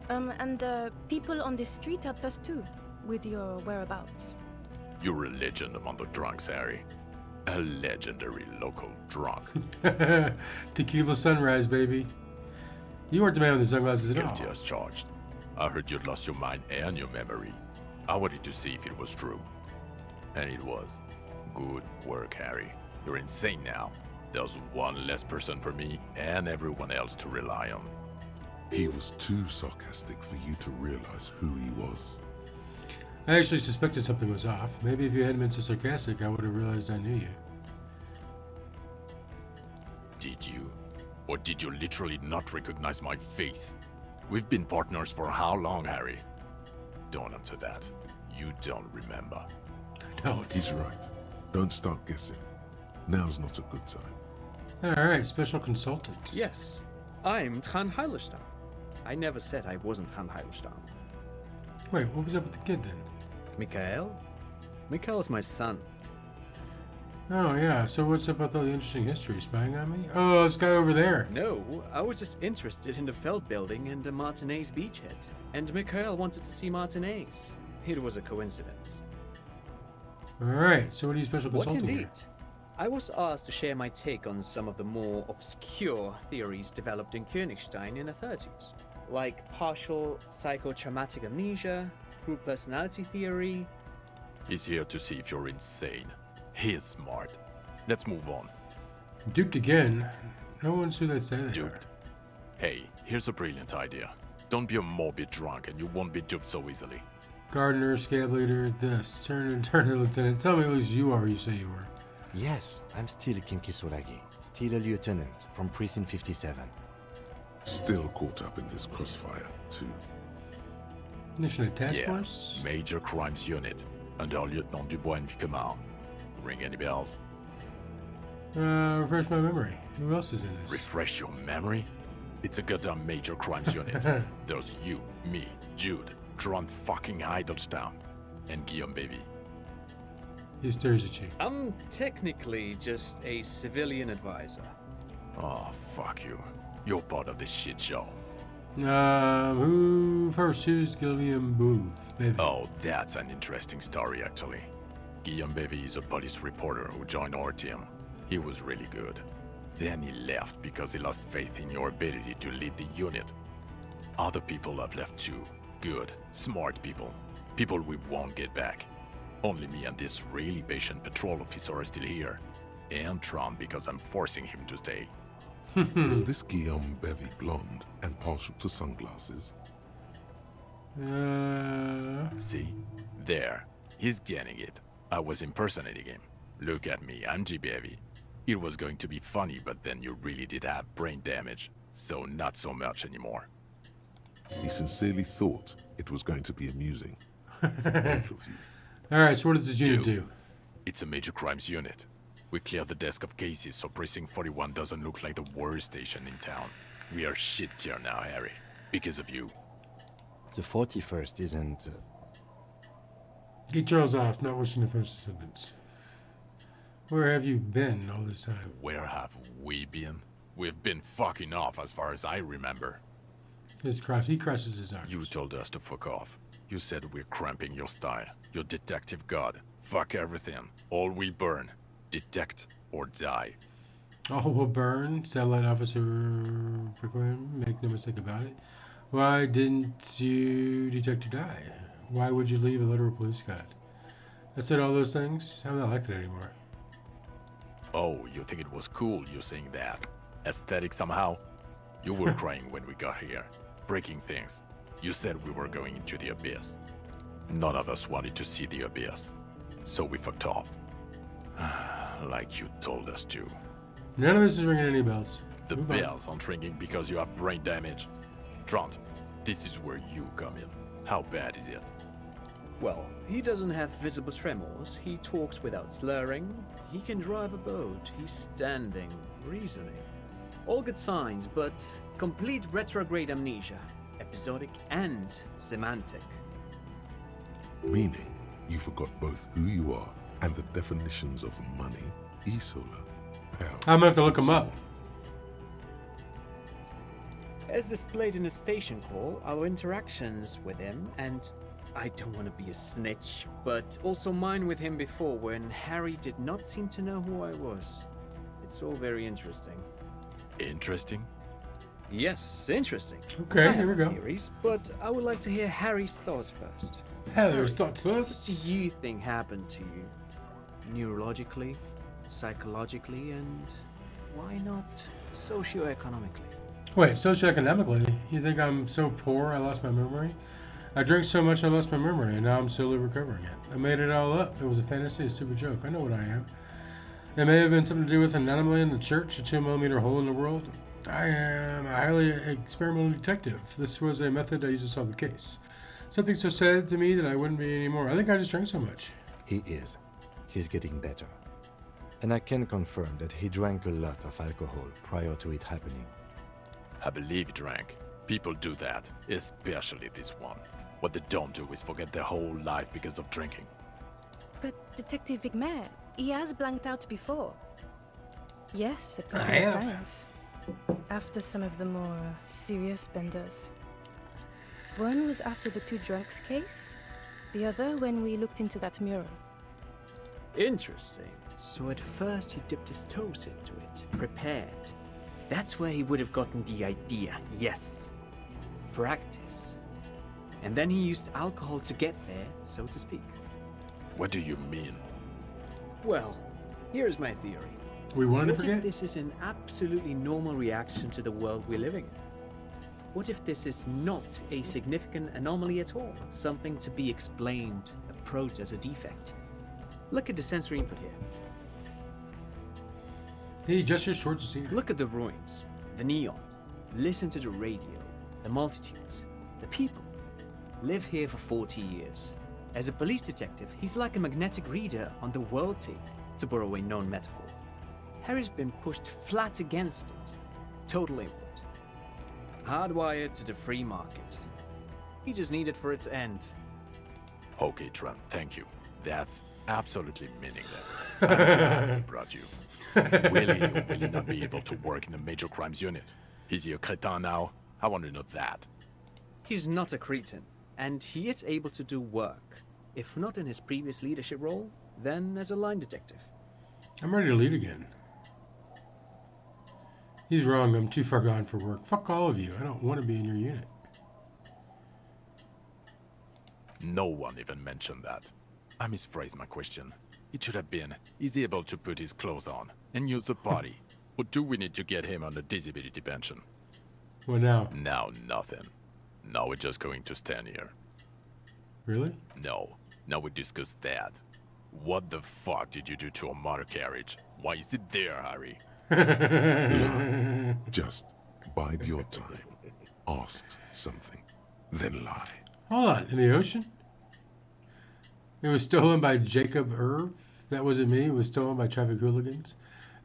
And people on this street helped us too, with your whereabouts. You're a legend among the drunks, Harry. A legendary local drunk. Tequila sunrise, baby. You weren't the man with the sunglasses at all. Guilty as charged. I heard you'd lost your mind and your memory. I wanted to see if it was true. And it was. Good work, Harry. You're insane now. There's one less person for me and everyone else to rely on. he was too sarcastic for you to realize who he was. I actually suspected something was off. Maybe if you hadn't been so sarcastic, I would have realized I knew you. Did you? Or did you literally not recognize my face? We've been partners for how long, Harry? Don't answer that. You don't remember. No. He's right. Don't start guessing. Now's not a good time. Alright, special consultant. Yes, I'm Tran Heilerstam. I never said I wasn't Tran Heilerstam. Wait, what was up with the kid then? Mikhail? Mikhail's my son. Oh yeah, so what's up with all the interesting history? Spying on me? Oh, this guy over there. No, I was just interested in the Feld building and the Martinez beachhead. And Mikhail wanted to see Martinez. It was a coincidence. Alright, so what are you special What consulting indeed? I was asked to share my take on some of the more obscure theories developed in Königstein in the 30s, like partial psychotraumatic amnesia, group personality theory. He's here to see if you're insane. He's smart. Let's move on. here? Duped again? No one's who they say they are. Duped. Hey, here's a brilliant idea. Don't be a morbid drunk and you won't be duped so easily. Gardener, scab leader, this. Turn to lieutenant. Tell me at least you are who you say you were. Yes, I'm still Kinkisolagi, still a lieutenant from Precinct 57. Still caught up in this crossfire, too. Mission task Yeah, force? Major Crimes Unit, under Lieutenant Dubois and Vicomar. Ring any bells? Refresh my memory. Who else is in this? Refresh your memory? It's a goddamn Major Crimes Unit. There's you, me, Jude, Tron fucking Heidelstown, and Guillaume baby. He stares at you. I'm technically just a civilian advisor. Oh, fuck you. You're part of this shit show. Who first? Who's Guillaume Booth? Baby. Oh, that's an interesting story, actually. Guillaume Bevy is a police reporter who joined our team. He was really good. Then he left because he lost faith in your ability to lead the unit. Other people have left too. Good, smart people. People we won't get back. Only me and this really patient patrol officer are still here. And Tron because I'm forcing him to stay. Is this Guillaume Bevy blonde and partial to sunglasses? See? There. He's getting it. I was impersonating him. Look at me, I'm G-Bevy. It was going to be funny, but then you really did have brain damage. So not so much anymore. He sincerely thought it was going to be amusing. For both of you. Alright, so what does this unit Dude. do? It's a major crimes unit. We cleared the desk of cases so Precinct 41 doesn't look like the worst station in town. We are shit tier now, Harry. Because of you. The 41st isn't... Get Charles off, not wishing to finish the sentence. Where have you been all this time? Where have we been? We've been fucking off as far as I remember. He crosses his arms. You told us to fuck off. You said we're cramping your style. Your detective god. Fuck everything. All we burn. Detect or die. All will burn. Satellite officer frequent. Make no mistake about it. Why didn't you detect or die? Why would you leave a literal police squad? I said all those things. I'm not like that anymore. Oh, you think it was cool you saying that? Aesthetic somehow? You were crying when we got here. Breaking things. You said we were going into the abyss. None of us wanted to see the abyss. So we fucked off. Like you told us to. None of this is ringing any bells. The Move on. bells aren't ringing because you have brain damage. Trant, this is where you come in. How bad is it? Well, he doesn't have visible tremors, he talks without slurring, he can drive a boat, he's standing, reasoning. All good signs, but complete retrograde amnesia, episodic and semantic. Meaning, you forgot both who you are and the definitions of money, e-solar, power. I'm gonna have to look him and up. As displayed in the station call, our interactions with him, and I don't want to be a snitch, but also mine with him before when Harry did not seem to know who I was. It's all very interesting. Interesting? Yes, interesting. Okay, I here we have go. theories, but I would like to hear Harry's thoughts first. Heather's thoughts What first. do you think happened to you? Neurologically, psychologically, and why not socioeconomically? Wait, socioeconomically, you think I'm so poor I lost my memory? I drank so much I lost my memory, and now I'm slowly recovering it. I made it all up. It was a fantasy, a stupid joke. I know what I am. It may have been something to do with an anomaly in the church, a 2mm hole in the world. I am a highly experimental detective. This was a method I used to solve the case. Something so sad to me that I wouldn't be anymore. I think I just drank so much. He is. He's getting better. And I can confirm that he drank a lot of alcohol prior to it happening. I believe he drank. People do that, especially this one. What they don't do is forget their whole life because of drinking. But Detective Vigmer, he has blanked out before. Yes, a couple I of have. times. After some of the more serious benders. One was after the two drunks case, the other when we looked into that mural. Interesting. So at first he dipped his toes into it, prepared. That's where he would have gotten the idea, yes. Practice. And then he used alcohol to get there, so to speak. What do you mean? Well, here's my theory. We wanted to What if forget? this is an absolutely normal reaction to the world we're living in? What if this is not a significant anomaly at all? Something to be explained, approached as a defect? Look at the sensory input here. He gestures towards the scene. Look at the ruins, the neon. Listen to the radio, the multitudes, the people. Live here for 40 years. As a police detective, he's like a magnetic reader on the world tape, to borrow a known metaphor. Harry's been pushed flat against it. Total input. Hardwired to the free market. He just needed for it to end. Okay, Trent, thank you. That's absolutely meaningless. I'm glad I brought you. Will he or will he not be able to work in the major crimes unit? Is he a cretin now? I want to know that. He's not a cretin, and he is able to do work. If not in his previous leadership role, then as a line detective. I'm ready to lead again. He's wrong. I'm too far gone for work. Fuck all of you. I don't want to be in your unit. No one even mentioned that. I misphrased my question. It should have been, is he able to put his clothes on and use the body? Or do we need to get him on a disability pension? What now? Now, nothing. Now we're just going to stand here. Really? No. Now we discuss that. What the fuck did you do to a motor carriage? Why is it there, Harry? Just bide your time. Ask something, then lie. Hold on. In the ocean? It was stolen by Jacob Irv. That wasn't me. It was stolen by traffic hooligans.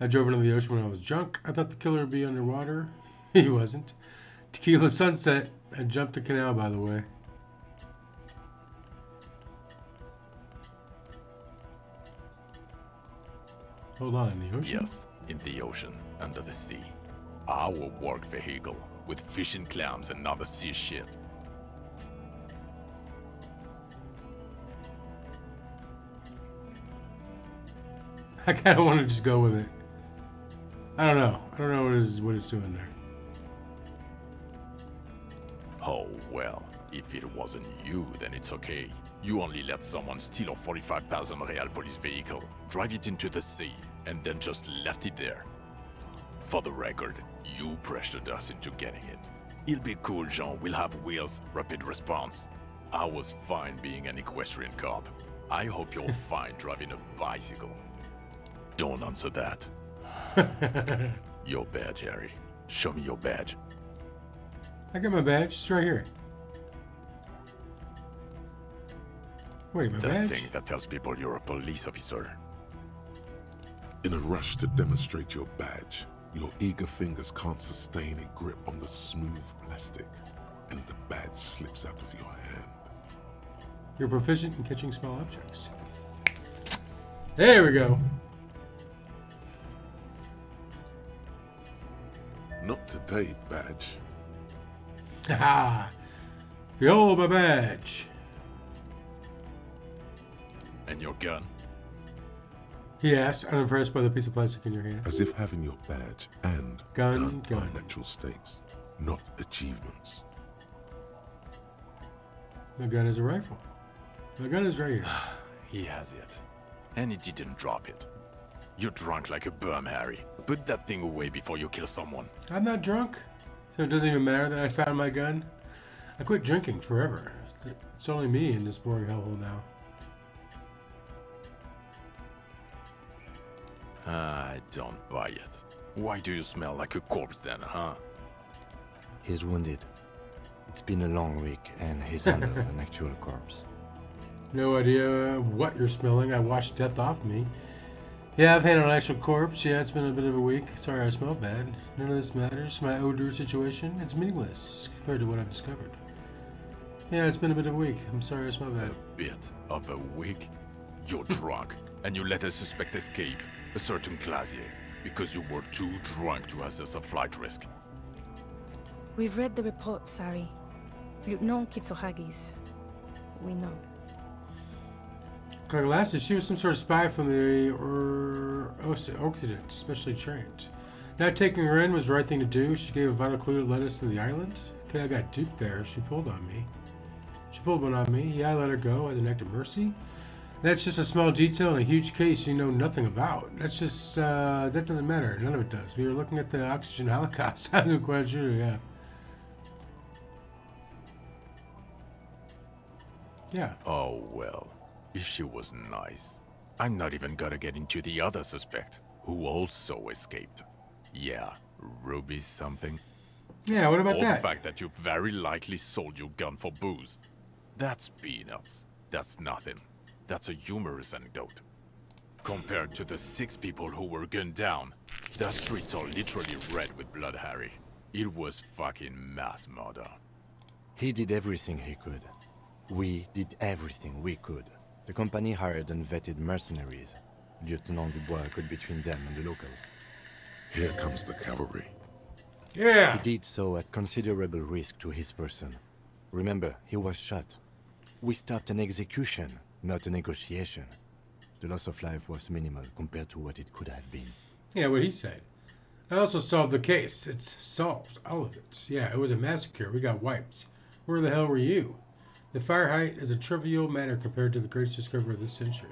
I drove into the ocean when I was drunk. I thought the killer would be underwater. He wasn't. Tequila sunset. I jumped the canal, by the way. Hold on, in the ocean? Yes, in the ocean, under the sea. Our work vehicle, with fishing clams and other sea shit. I kind of want to just go with it. I don't know. I don't know what it's doing there. Oh, well, if it wasn't you, then it's okay. You only let someone steal a 45,000 real police vehicle, drive it into the sea, and then just left it there. For the record, you pressured us into getting it. It'll be cool, Jean. We'll have wheels, rapid response. I was fine being an equestrian cop. I hope you're fine driving a bicycle. Don't answer that. Your badge, Harry. Show me your badge. I got my badge. It's right here. Wait, my The badge? thing that tells people you're a police officer. In a rush to demonstrate your badge, your eager fingers can't sustain a grip on the smooth plastic, and the badge slips out of your hand. You're proficient in catching small objects. There we go. Not today, badge. Haha. Behold my badge. And your gun? He asked, unimpressed by the piece of plastic in your hand. As if having your badge and Gun. are natural stakes, not achievements. My gun is a rifle. My gun is right here. He has it. And he didn't drop it. You're drunk like a bum, Harry. Put that thing away before you kill someone. I'm not drunk, so it doesn't even matter that I found my gun. I quit drinking forever. It's only me in this boring hellhole now. I don't buy it. Why do you smell like a corpse then, huh? He's wounded. It's been a long week, and he's under an actual corpse. No idea what you're smelling. I washed death off me. Yeah, I've handled an actual corpse. Yeah, it's been a bit of a week. Sorry I smell bad. None of this matters. My odor situation, it's meaningless compared to what I've discovered. Yeah, it's been a bit of a week. I'm sorry I smell bad. A bit of a week? You're drunk, and you let a suspect escape, a certain Clasier, because you were too drunk to assess a flight risk. We've read the report, Sari. Lieutenant Kitsuhagi's. We know. Coglasses, she was some sort of spy from the Occident, specially trained. Not taking her in was the right thing to do. She gave a vital clue that led us to the island. Okay, I got duped there. She pulled on me. She pulled one on me. Yeah, I let her go as an act of mercy. That's just a small detail in a huge case you know nothing about. That's just, that doesn't matter. None of it does. We were looking at the oxygen holocaust. I'm quite sure, yeah. Yeah. Oh, well. If she was nice. I'm not even gonna get into the other suspect, who also escaped. Yeah, Ruby something. Yeah, what about Or that? the fact that you very likely sold your gun for booze. That's peanuts. That's nothing. That's a humorous anecdote. Compared to the 6 people who were gunned down, the streets are literally red with blood, Harry. It was fucking mass murder. He did everything he could. We did everything we could. The company hired and vetted mercenaries. Lieutenant Dubois got between them and the locals. Here comes the cavalry. Yeah. He did so at considerable risk to his person. Remember, he was shot. We stopped an execution, not a negotiation. The loss of life was minimal compared to what it could have been. Yeah, what he said. I also solved the case. It's solved. All of it. Yeah, it was a massacre. We got wiped. Where the hell were you? The fire height is a trivial matter compared to the greatest discovery of this century.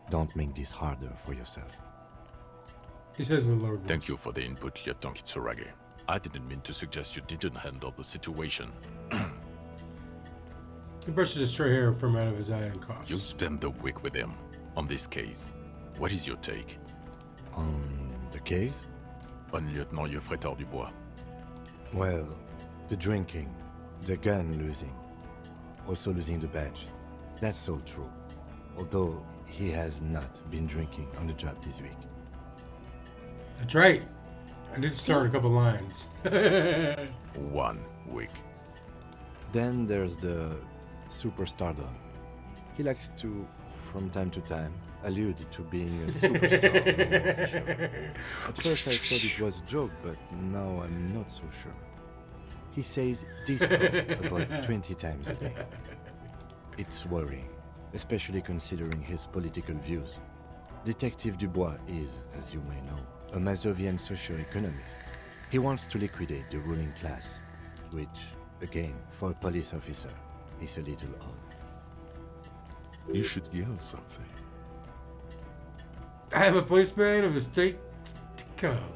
Don't make this harder for yourself. He says in the lower voice. Thank you for the input, Lieutenant Kitsuragi. I didn't mean to suggest you didn't handle the situation. He brushes his stray hair from out of his eye and coughs. You spent the week with him on this case. What is your take? On the case? On Lieutenant Geoffrey Dubois. Well, the drinking, the gun losing, also losing the badge. That's all true. Although he has not been drinking on the job this week. That's right. I did start a couple lines. 1 week. Then there's the superstardom. He likes to, from time to time, allude to being a superstar official. At first I thought it was a joke, but now I'm not so sure. He says disco about 20 times a day. It's worrying, especially considering his political views. Detective Dubois is, as you may know, a Mazovian socio-economist. He wants to liquidate the ruling class, which, again, for a police officer, is a little odd. You should yell something. I am a policeman of the state to come.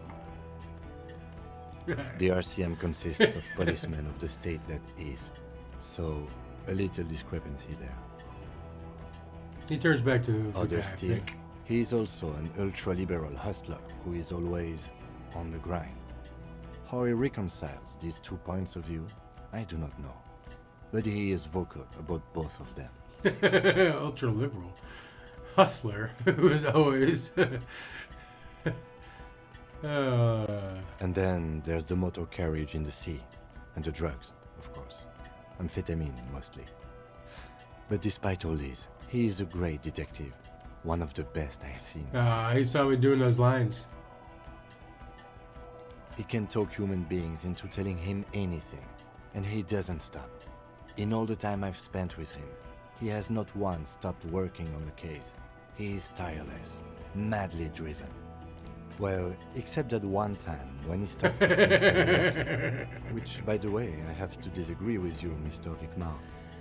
The RCM consists of policemen of the state that is, so a little discrepancy there. He turns back to the Other guy, I still, think. he is also an ultra-liberal hustler who is always on the grind. How he reconciles these 2 points of view, I do not know. But he is vocal about both of them. Ultra liberal hustler who is always. And then there's the motor carriage in the sea, and the drugs, of course. Amphetamine, mostly. But despite all this, he is a great detective. One of the best I have seen. He saw me doing those lines. He can talk human beings into telling him anything, and he doesn't stop. In all the time I've spent with him, he has not once stopped working on the case. He is tireless, madly driven. Well, except that one time when he stopped to sing karaoke, which, by the way, I have to disagree with you, Mr. Vicmar,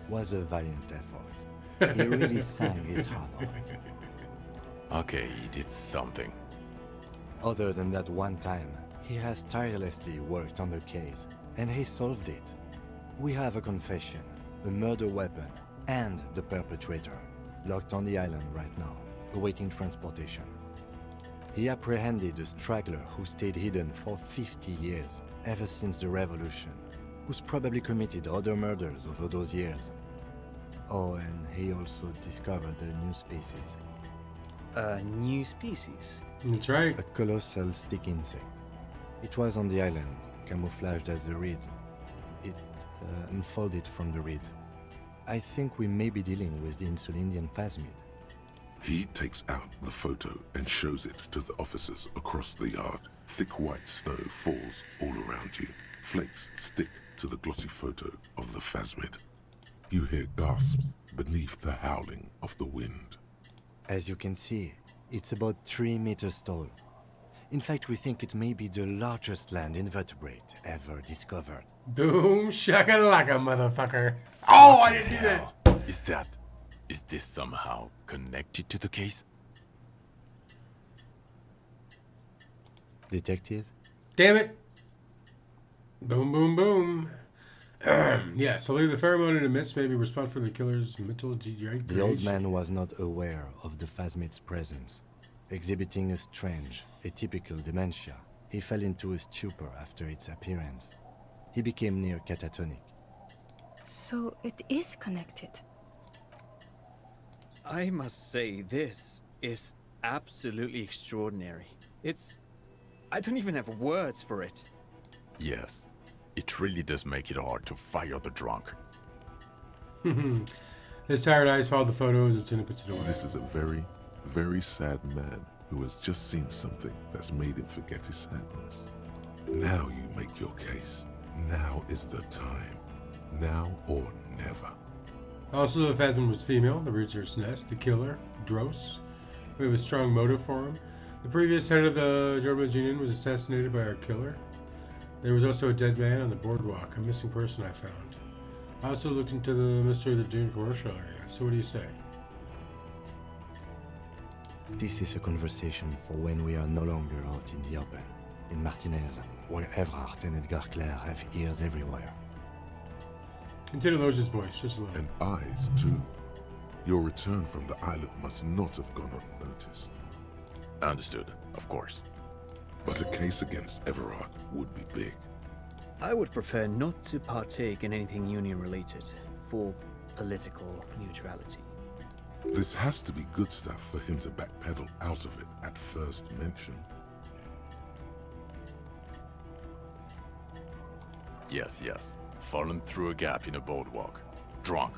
was a valiant effort. He really sang his heart out. Okay, he did something. Other than that one time, he has tirelessly worked on the case, and he solved it. We have a confession, a murder weapon, and the perpetrator, locked on the island right now, awaiting transportation. He apprehended a straggler who stayed hidden for 50 years, ever since the revolution, who's probably committed other murders over those years. Oh, and he also discovered a new species. A new species? That's right. A colossal stick insect. It was on the island, camouflaged as the reeds. It unfolded from the reeds. I think we may be dealing with the Insulindian phasmid. He takes out the photo and shows it to the officers across the yard. Thick white snow falls all around you. Flakes stick to the glossy photo of the phasmid. You hear gasps beneath the howling of the wind. As you can see, it's about 3 meters tall. In fact, we think it may be the largest land invertebrate ever discovered. Boom shakalaka, motherfucker. Oh, I didn't do that. Is this somehow connected to the case? Detective? Damn it. Boom, boom, boom. Yes, I believe the pheromone it emits may be responsible for the killer's mental degradation. The old man was not aware of the phasmid's presence. Exhibiting a strange, atypical dementia, he fell into a stupor after its appearance. He became near catatonic. So it is connected. I must say, this is absolutely extraordinary. I don't even have words for it. Yes. It really does make it hard to fire the drunk. His tired eyes follow the photos and Tina puts it away. This is a very, very sad man who has just seen something that's made him forget his sadness. Now you make your case. Now is the time. Now or never. Also, the phasm was female, the Reacher's Nest, the killer, Dross. We have a strong motive for him. The previous head of the German Union was assassinated by our killer. There was also a dead man on the boardwalk, a missing person I found. I also looked into the mystery of the Dune commercial area, so what do you say? This is a conversation for when we are no longer out in the open. In Martinez, where Everard and Edgar Clare have ears everywhere. Continue to lose his voice just a little. And eyes, too. Your return from the island must not have gone unnoticed. Understood, of course. But a case against Everard would be big. I would prefer not to partake in anything union-related, for political neutrality. This has to be good stuff for him to backpedal out of it at first mention. Yes. Fallen through a gap in a boardwalk. Drunk.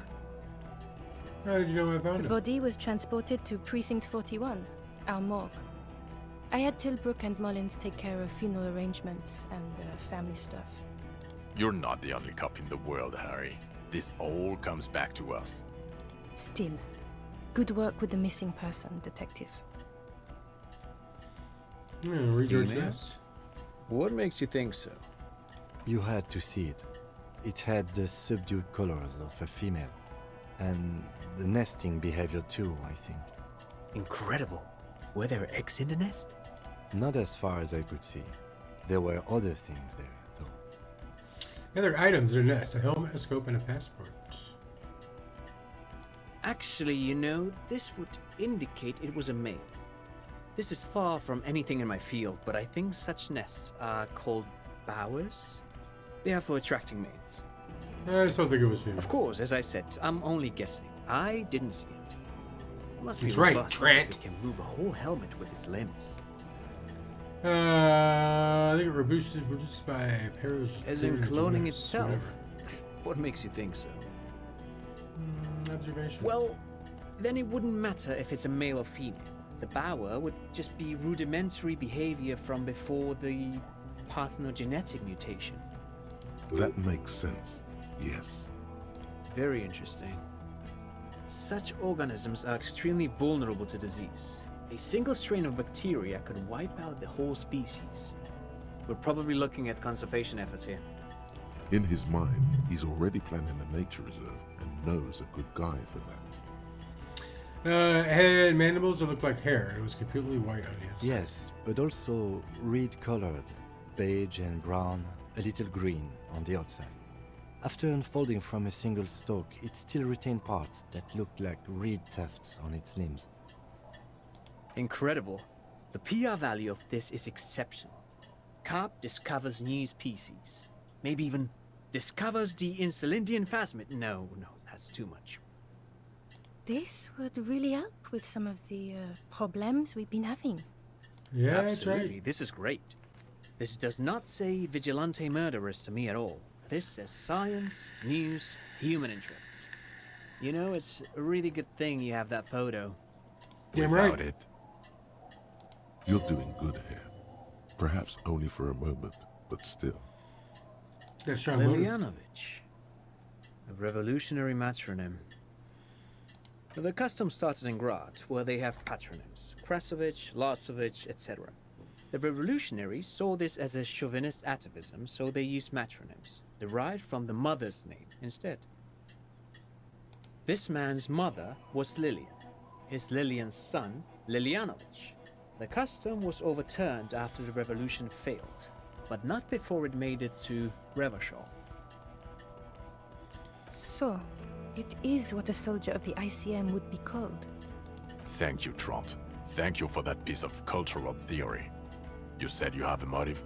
How did you know I found The him? body was transported to Precinct 41, our morgue. I had Tilbrook and Mullins take care of funeral arrangements and family stuff. You're not the only cop in the world, Harry. This all comes back to us. Still, good work with the missing person, Detective. Yeah, read your Female? address. What makes you think so? You had to see it. It had the subdued colors of a female. And the nesting behavior too, I think. Incredible. Were there eggs in the nest? Not as far as I could see. There were other things there, though. Yeah, there are items in the nest. A helmet, a scope, and a passport. Actually, you know, this would indicate it was a male. This is far from anything in my field, but I think such nests are called bowers. They are for attracting mates. I still think it was female. Of course, as I said, I'm only guessing. I didn't see it. It must be That's right, robust Trent. if it can move a whole helmet with its limbs. I think it reduced by Paris. As in cloning itself. What makes you think so? Observation. Well, then it wouldn't matter if it's a male or female. The bower would just be rudimentary behavior from before the parthenogenetic mutation. That makes sense, yes. Very interesting. Such organisms are extremely vulnerable to disease. A single strain of bacteria could wipe out the whole species. We're probably looking at conservation efforts here. In his mind, he's already planning a nature reserve and knows a good guy for that. It had mandibles that looked like hair. It was completely white on the inside. Yes, but also reed-colored, beige and brown, a little green on the outside. After unfolding from a single stalk, it still retained parts that looked like reed tufts on its limbs. Incredible. The PR value of this is exceptional. Carp discovers new species. Maybe even discovers the Insulindian phasmid. No, that's too much. This would really help with some of the problems we've been having. Yeah, that's Absolutely, right. this is great. This does not say vigilante murderers to me at all. This says science, news, human interest. You know, it's a really good thing you have that photo. Damn Without right. it, You're doing good here. Perhaps only for a moment, but still. That's strong motive. Lilianovich. A revolutionary matronym. The custom started in Grad, where they have patronyms. Krasovich, Lasovich, etc. The revolutionaries saw this as a chauvinist atavism, so they used matronyms, derived from the mother's name instead. This man's mother was Lilian. His Lilian's son, Lilianovich. The custom was overturned after the revolution failed, but not before it made it to Revachol. So, it is what a soldier of the ICM would be called. thank you, Trant. Thank you for that piece of cultural theory. You said you have a motive?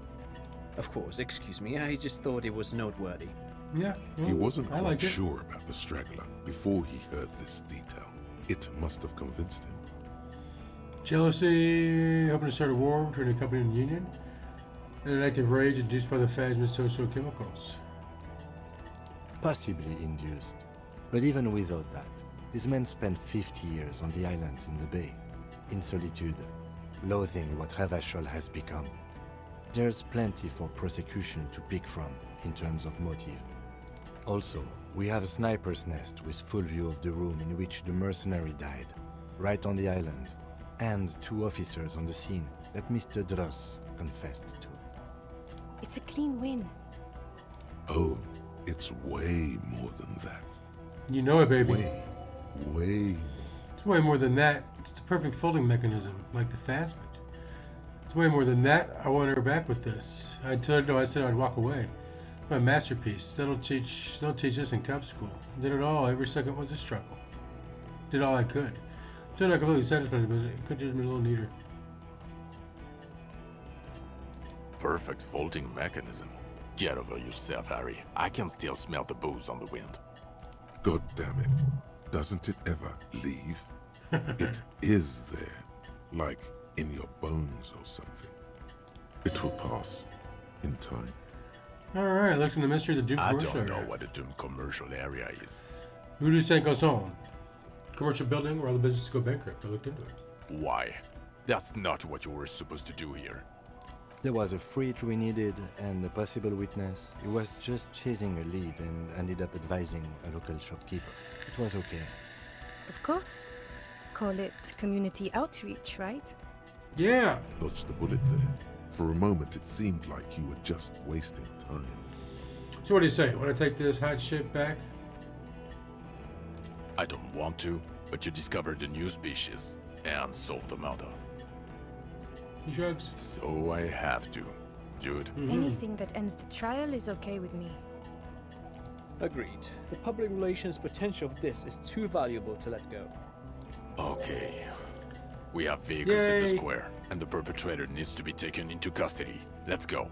Of course, excuse me, I just thought it was noteworthy. Yeah. He wasn't I quite like it. sure about the straggler before he heard this detail. It must have convinced him. Jealousy, hoping to start a war between the company and the union, and an active rage induced by the phasmid socio-chemicals. Possibly induced. But even without that, these men spent 50 years on the islands in the bay, in solitude, loathing what Revachol has become. There's plenty for prosecution to pick from in terms of motive. Also, we have a sniper's nest with full view of the room in which the mercenary died, right on the island, and 2 officers on the scene that Mr. Dross confessed to. It's a clean win. Oh, it's way more than that. You know it, baby. Way. It's way more than that. It's the perfect folding mechanism, like the Phasmid. It's way more than that. I want her back with this. I told her I said I'd walk away. My masterpiece. They'll teach this in cub school. Did it all. Every second was a struggle. Did all I could. Still not completely satisfied, but it could have been a little neater. Perfect folding mechanism. Get over yourself, Harry. I can still smell the booze on the wind. God damn it. Doesn't it ever leave? It is there. Like in your bones or something. It will pass in time. Alright, looked in the mystery of the Doom I commercial don't know area. what a Doom commercial area is. Rue Saint-Cosson. Commercial building where all the businesses go bankrupt. I looked into it. Why? That's not what you were supposed to do here. There was a fridge we needed and a possible witness. He was just chasing a lead and ended up advising a local shopkeeper. It was okay. Of course. Call it community outreach, right? Yeah! Dodged the bullet there. For a moment, it seemed like you were just wasting time. So what do you say? Want to take this hot shit back? I don't want to, but you discovered a new species and solved the murder. He shrugs. So I have to. Jude, Anything that ends the trial is okay with me. Agreed. The public relations potential of this is too valuable to let go. okay. We have vehicles in the Yay. square, and the perpetrator needs to be taken into custody. Let's go.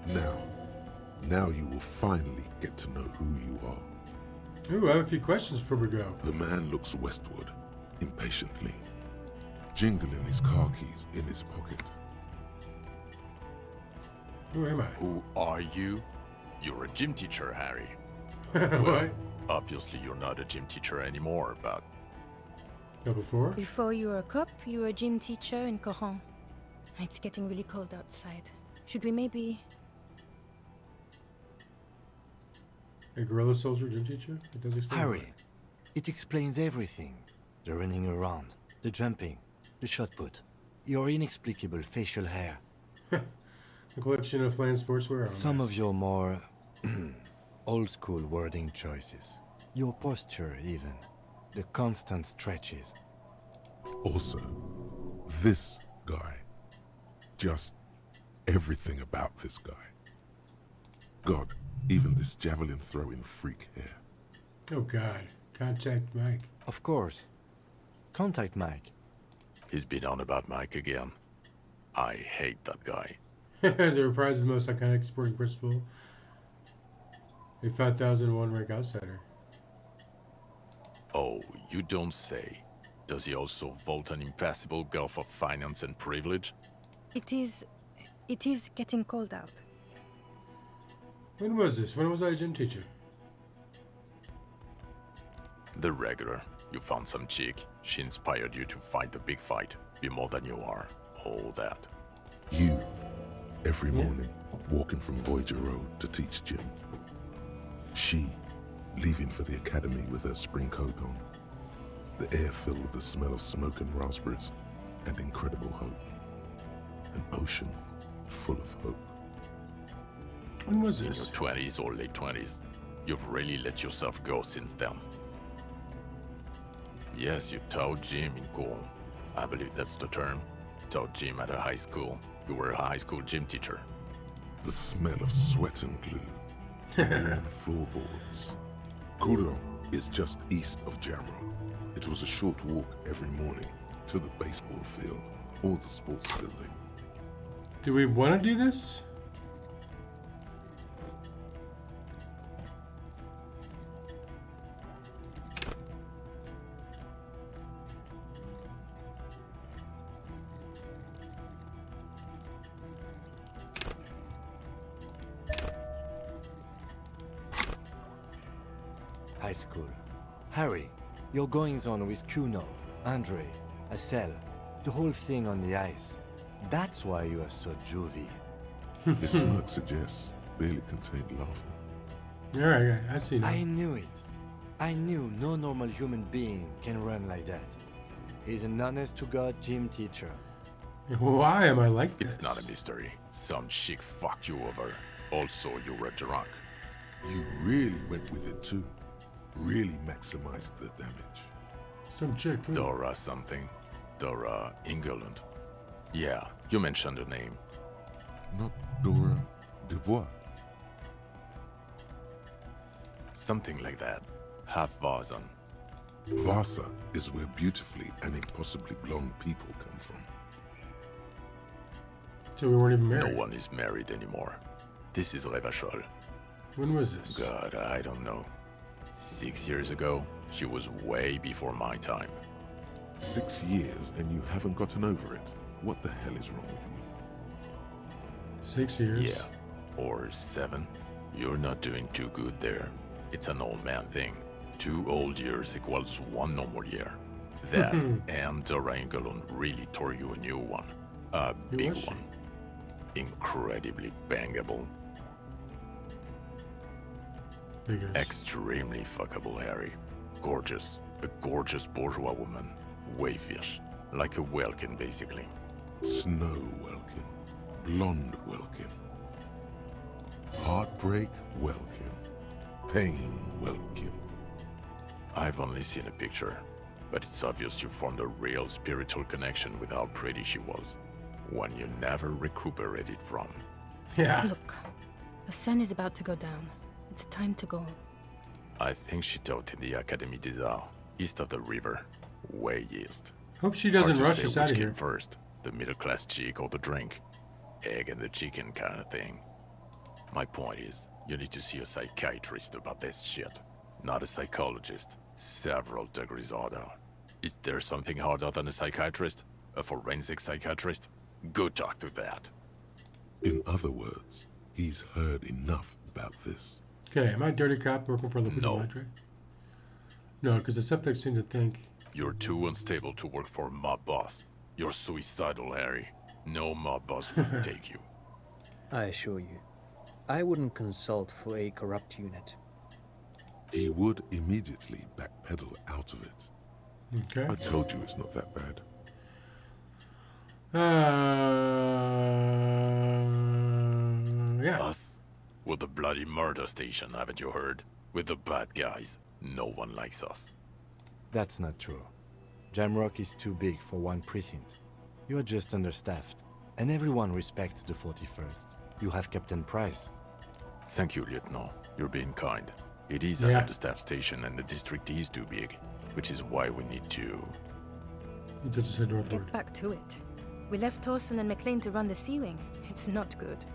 Now you will finally get to know who you are. Ooh, I have a few questions before we go. The man looks westward, impatiently, jingling his car keys in his pocket. Who am I? Who are you? You're a gym teacher, Harry. What? Obviously, you're not a gym teacher anymore, but No, before? Before you were a cop, you were a gym teacher in Coron. It's getting really cold outside. Should we maybe... A guerrilla soldier gym teacher? It does explain Harry, it explains everything. The running around, the jumping, the shot put, your inexplicable facial hair. A collection of flan sportswear. Some of your more old-school wording choices. Your posture, even. The constant stretches. Also, this guy. Just everything about this guy. God, even this javelin throwing freak here. Oh god. Contact Mike. Of course. Contact Mike. he's been on about Mike again. I hate that guy. As it reprises the most iconic sporting principle. A 5,001 rank outsider. Oh, you don't say. Does he also vault an impassable gulf of finance and privilege? It is getting cold out. When was this? When was I a gym teacher? The regular. You found some chick. She inspired you to fight the big fight. Be more than you are. All that. You, every morning, walking from Voyager Road to teach gym. She, leaving for the academy with her spring coat on. The air filled with the smell of smoke and raspberries, and incredible hope. An ocean full of hope. When was In this? your 20s or late 20s. You've really let yourself go since then. Yes, you taught gym in Cool. I believe that's the term. Taught gym at a high school. You were a high school gym teacher. The smell of sweat and glue. Worn floorboards. Coudon is just east of Jamro. It was a short walk every morning to the baseball field or the sports building. Do we want to do this? High school. Harry, your goings-on with Kuno, Andre, Acel, the whole thing on the ice. That's why you are so juvie. His smirk suggests barely contained laughter. Alright, I see now. I knew it. I knew no normal human being can run like that. He's an honest-to-God gym teacher. Why am I like this? It's not a mystery. Some chick fucked you over. Also, you were drunk. You really went with it too. Really maximized the damage. Some chick. Ooh. Dora something. Dora Ingerland. Yeah, you mentioned her name. Not Dora Dubois. Something like that. Half Vazan. Vasa is where beautifully and impossibly blonde people come from. So we weren't even No married. one is married anymore. This is Revachol. When was this? God, I don't know. 6 years ago, she was way before my time. 6 years and you haven't gotten over it. What the hell is wrong with you? 6 years. Yeah. Or 7. You're not doing too good there. It's an old man thing. 2 old years equals 1 normal year. That and Dora Ingerland really tore you a new one. A Who big was she? one. Incredibly bangable. Biggest. Extremely fuckable, Harry. Gorgeous. A gorgeous bourgeois woman. Wayfish. Like a Welkin, basically. Snow Welkin. Blonde Welkin. Heartbreak Welkin. Pain Welkin. I've only seen a picture, but it's obvious you formed a real spiritual connection with how pretty she was. One you never recuperated from. Yeah. Look, the sun is about to go down. It's time to go. I think she taught in the Académie des Arts, east of the river. Way east. Hope she Hard doesn't to rush say us out which of came here. first, the middle-class chick or the drink. Egg and the chicken kind of thing. My point is, you need to see a psychiatrist about this shit. Not a psychologist. Several degrees harder. Is there something harder than a psychiatrist? A forensic psychiatrist? Go talk to that. In other words, he's heard enough about this. Okay, am I a dirty cop working for Lupita No. Madre? No, because the septic seem to think. You're too unstable to work for a mob boss. You're suicidal, Harry. No mob boss will take you. I assure you, I wouldn't consult for a corrupt unit. He would immediately backpedal out of it. Okay. I told you it's not that bad. Yeah. Us? We're the bloody murder station, haven't you heard? We're the bad guys. No one likes us. That's not true. Jamrock is too big for one precinct. You are just understaffed, and everyone respects the 41st. You have Captain Price. Thank you, Lieutenant. You're being kind. It is Yeah. an understaffed station and the district is too big, which is why we need to... He just said northward. Get back to it. We left Torson and McLean to run the Sea Wing. It's not good.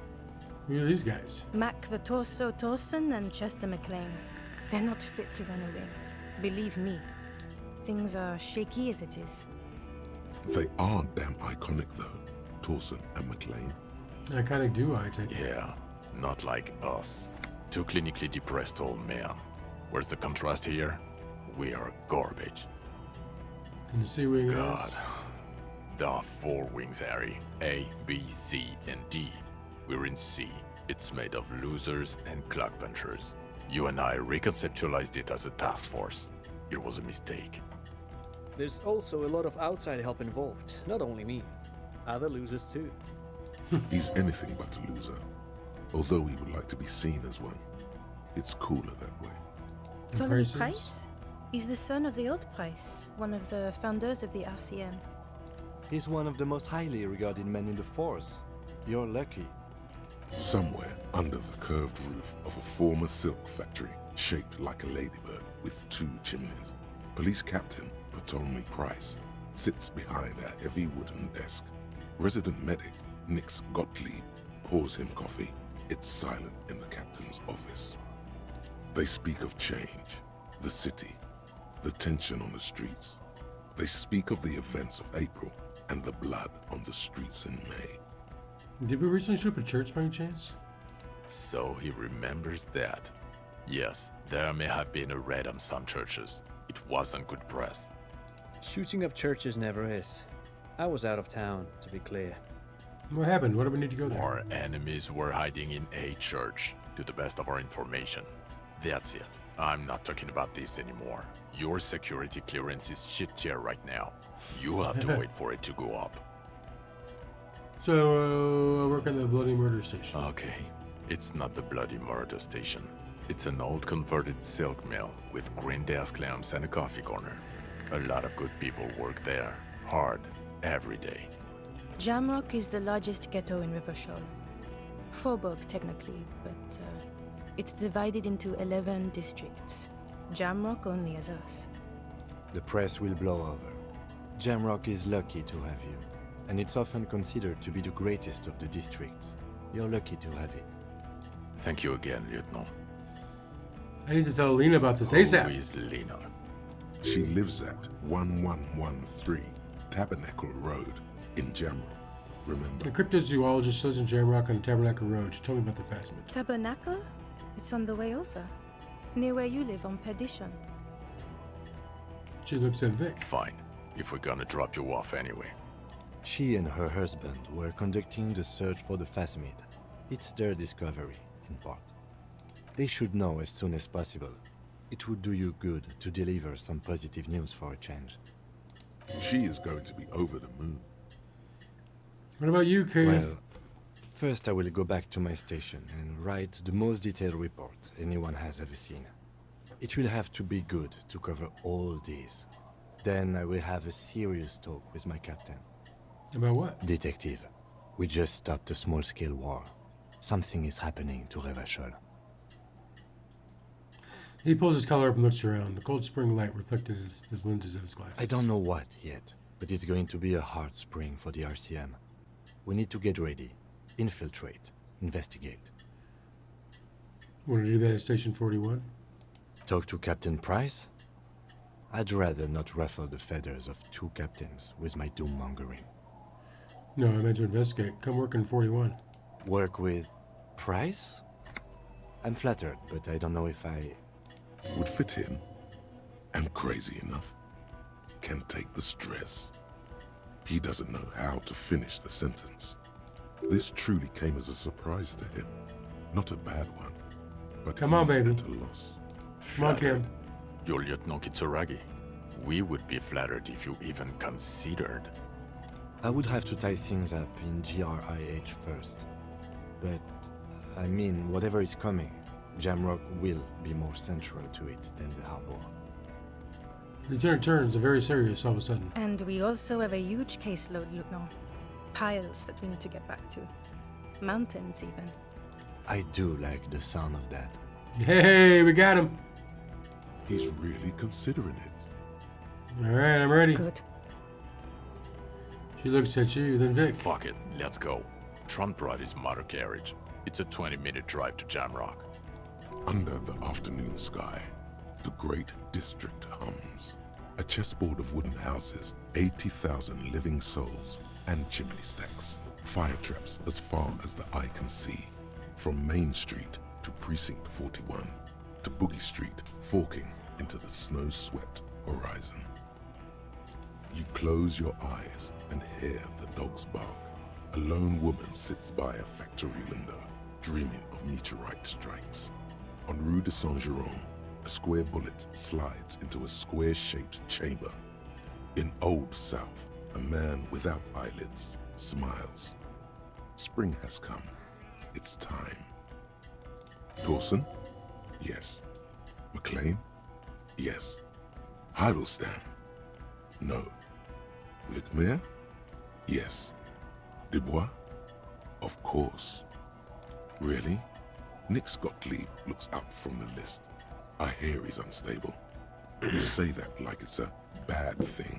Who are these guys? Mac the Torso Torson and Chester McLean. They're not fit to run a wing. Believe me. Things are shaky as it is. They are damn iconic though, Torson and McLean. I kind of do, I take it. Yeah, not like us. Two clinically depressed old men. Where's the contrast here? We are garbage. And the Sea Wing God. is... There are 4 wings, Harry. A, B, C, and D. We're in C. It's made of losers and clock punchers. You and I reconceptualized it as a task force. It was a mistake. There's also a lot of outside help involved, not only me. Other losers too. He's anything but a loser. Although he would like to be seen as one. It's cooler that way. And Ptolemy Prices? Price? He's the son of the old Price, one of the founders of the RCM. He's one of the most highly regarded men in the force. You're lucky. Somewhere under the curved roof of a former silk factory, shaped like a ladybird with 2 chimneys, Police Captain Ptolemy Price sits behind a heavy wooden desk. Resident medic Nix Gottlieb pours him coffee. It's silent in the captain's office. They speak of change, the city, the tension on the streets. They speak of the events of April and the blood on the streets in May. Did we recently shoot up a church by any chance? So he remembers that. Yes, there may have been a raid on some churches. It wasn't good press. Shooting up churches never is. I was out of town, to be clear. What happened? What do we need to go there? Our enemies were hiding in a church, to the best of our information. That's it. I'm not talking about this anymore. Your security clearance is shit tier right now. You have to wait for it to go up. So, I work on the bloody murder station. Okay, it's not the bloody murder station. It's an old converted silk mill with green desk lamps and a coffee corner. A lot of good people work there, hard, every day. Jamrock is the largest ghetto in Rivershore. Faubourg, technically, but it's divided into 11 districts. Jamrock only has us. The press will blow over. Jamrock is lucky to have you, and it's often considered to be the greatest of the districts. You're lucky to have it. Thank you again, Lieutenant. I need to tell Lena about this ASAP. Who is Lena? She lives at 1113 Tabernacle Road in Jamrock. Remember? The cryptozoologist lives in Jamrock on Tabernacle Road. She told me about the Phasmid. Tabernacle? It's on the way over. Near where you live on Perdition. She looks at Vic. Fine, if we're gonna drop you off anyway. She and her husband were conducting the search for the Phasmid. It's their discovery, in part. They should know as soon as possible. It would do you good to deliver some positive news for a change. She is going to be over the moon. What about you, Kay? Well, first I will go back to my station and write the most detailed report anyone has ever seen. It will have to be good to cover all these. Then I will have a serious talk with my captain. About what? Detective, we just stopped a small-scale war. Something is happening to Revachol. He pulls his collar up and looks around. The cold spring light reflected his lenses of his glasses. I don't know what yet, but it's going to be a hard spring for the RCM. We need to get ready, infiltrate, investigate. Want to do that at Station 41? Talk to Captain Price? I'd rather not ruffle the feathers of two captains with my doom-mongering. No, I meant to investigate. Come work in 41. Work with Price? I'm flattered, but I don't know if I... Would fit in. And crazy enough. Can take the stress. He doesn't know how to finish the sentence. This truly came as a surprise to him. Not a bad one. But Come on, he's baby. at a loss. Come on, Kim. You're Lieutenant Kitsuragi. We would be flattered if you even considered. I would have to tie things up in GRIH first. But, I mean, whatever is coming, Jamrock will be more central to it than the harbor. Lieutenant turns very serious all of a sudden. And we also have a huge caseload, Lieutenant. Piles that we need to get back to. Mountains, even. I do like the sound of that. Hey, we got him. He's really considering it. All right, I'm ready. Good. She looks at you, then Vic. Fuck it, let's go. Trump brought his motor carriage. It's a 20-minute drive to Jamrock. Under the afternoon sky, the great district hums. A chessboard of wooden houses, 80,000 living souls, and chimney stacks. Fire traps as far as the eye can see. From Main Street to Precinct 41, to Boogie Street, forking into the snow-swept horizon. You close your eyes and hear the dogs bark. A lone woman sits by a factory window, dreaming of meteorite strikes. On Rue de Saint-Jérôme, a square bullet slides into a square-shaped chamber. In Old South, a man without eyelids smiles. Spring has come. It's time. Dawson? Yes. McLean? Yes. Heidelstein? No. Vicmair? Yes. Dubois? Of course. Really? Nick Gottlieb looks up from the list. I hear he's unstable. You say that like it's a bad thing.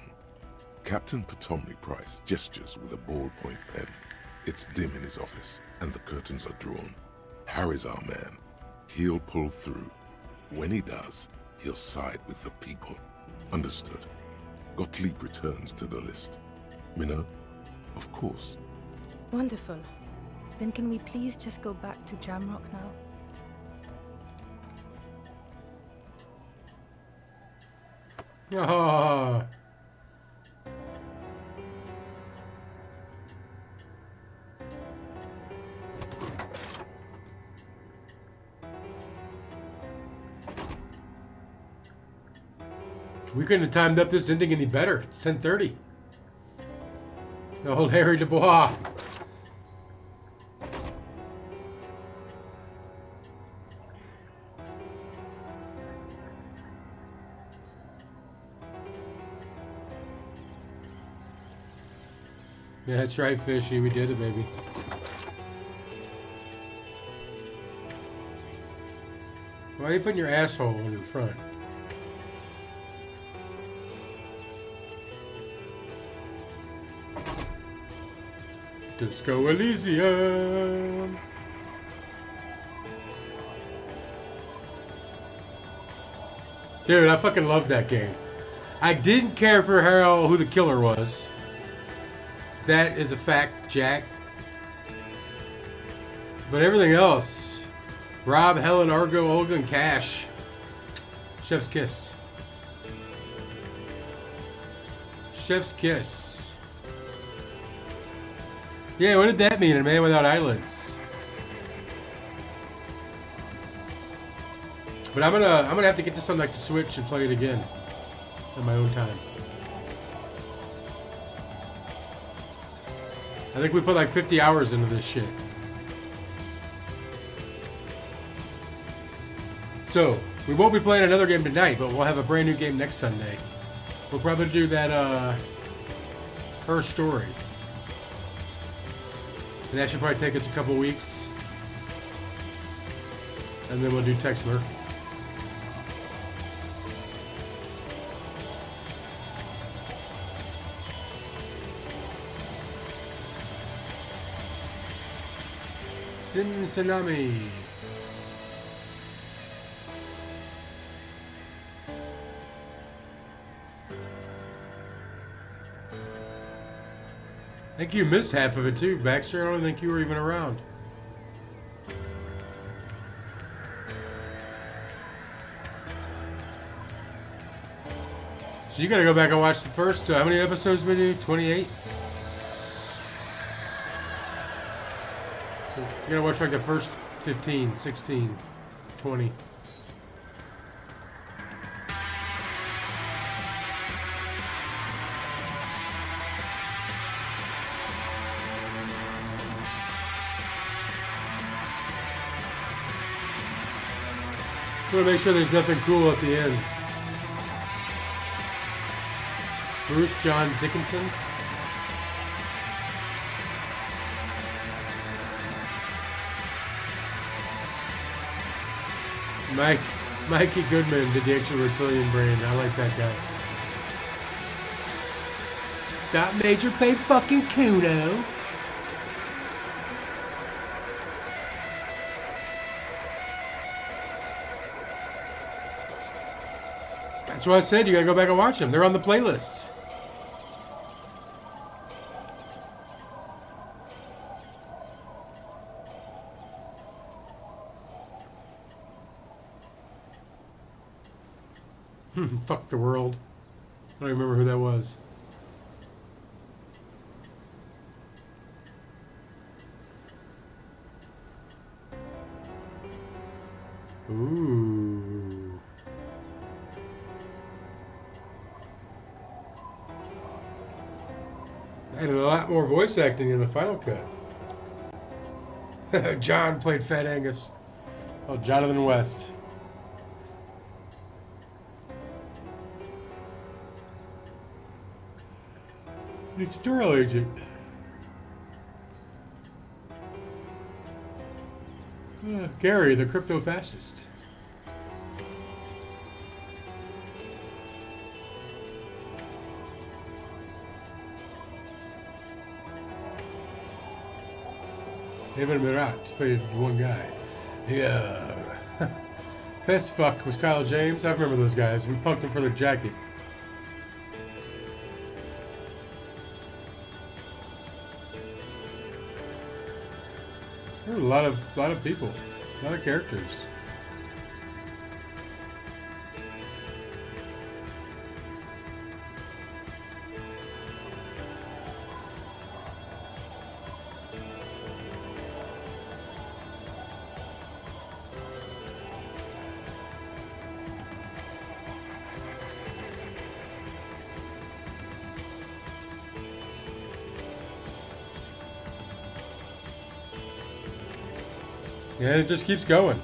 Captain Potomny Price gestures with a ballpoint pen. It's dim in his office, and the curtains are drawn. Harry's our man. He'll pull through. When he does, he'll side with the people. Understood. Gottlieb returns to the list. Minnow? Of course. Wonderful. Then can we please just go back to Jamrock now? Ah. We couldn't have timed up this ending any better. It's 10:30. The old Harry Dubois. Yeah, that's right, Fishy. We did it, baby. Why are you putting your asshole in front? Disco Elysium. Dude, I fucking loved that game. I didn't care for who the killer was. That is a fact, Jack. But everything else, Rob, Helen, Argo, Olga, and Cash. Chef's kiss. Chef's kiss. Yeah, what did that mean? A man without eyelids. But I'm gonna have to get this on like the Switch and play it again in my own time. I think we put like 50 hours into this shit. So, we won't be playing another game tonight, but we'll have a brand new game next Sunday. We'll probably do that, Her Story. And that should probably take us a couple weeks. And then we'll do Tex Murphy. Sin Tsunami. I think you missed half of it too, Baxter. I don't think you were even around. So you gotta go back and watch the first, how many episodes we do? 28? You gotta watch like the first 15, 16, 20. I want to make sure there's nothing cool at the end. Bruce John Dickinson. Mikey Goodman did the extra reptilian brain. I like that guy. Dot Major pay fucking Kuno. That's what I said. You gotta go back and watch them. They're on the playlists. Fuck the world. I don't remember who that was. Ooh. I had a lot more voice acting in the final cut. John played Fat Angus. Oh, Jonathan West. It's Tutorial Agent. Gary, the crypto fascist. David Mirat played one guy. Yeah. Best fuck was Kyle James. I remember those guys. We punked them for their jacket. There were a lot of people, a lot of characters. Yeah, it just keeps going.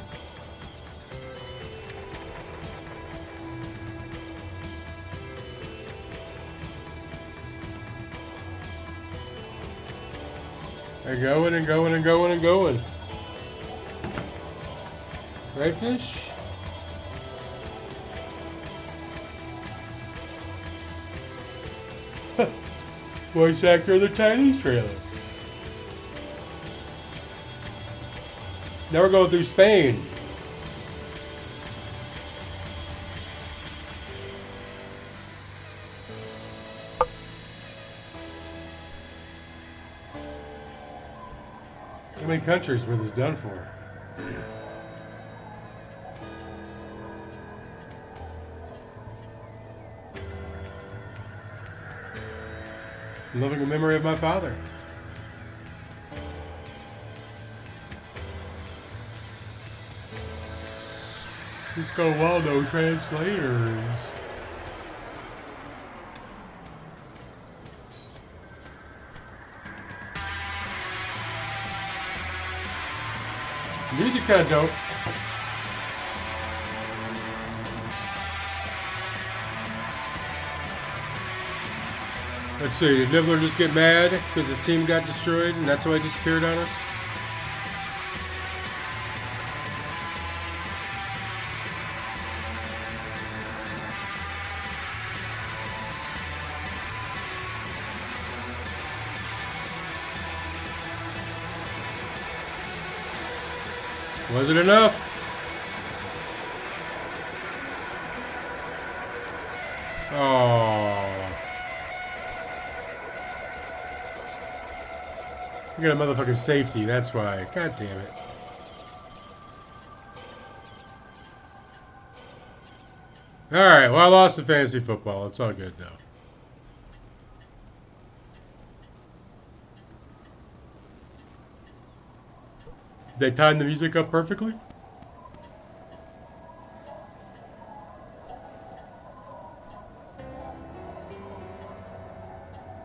And going and going and going and going. Right, fish? Voice actor of the Chinese trailer. Now we're going through Spain. How many countries were this done for? Living a memory of my father. Cisco Waldo translators. Music kind of dope. Let's see, did Nibbler just get mad because his team got destroyed and that's why he disappeared on us? Was it enough? Oh. You got a motherfucking safety, that's why. God damn it. Alright, well I lost the fantasy football. It's all good now. They timed the music up perfectly?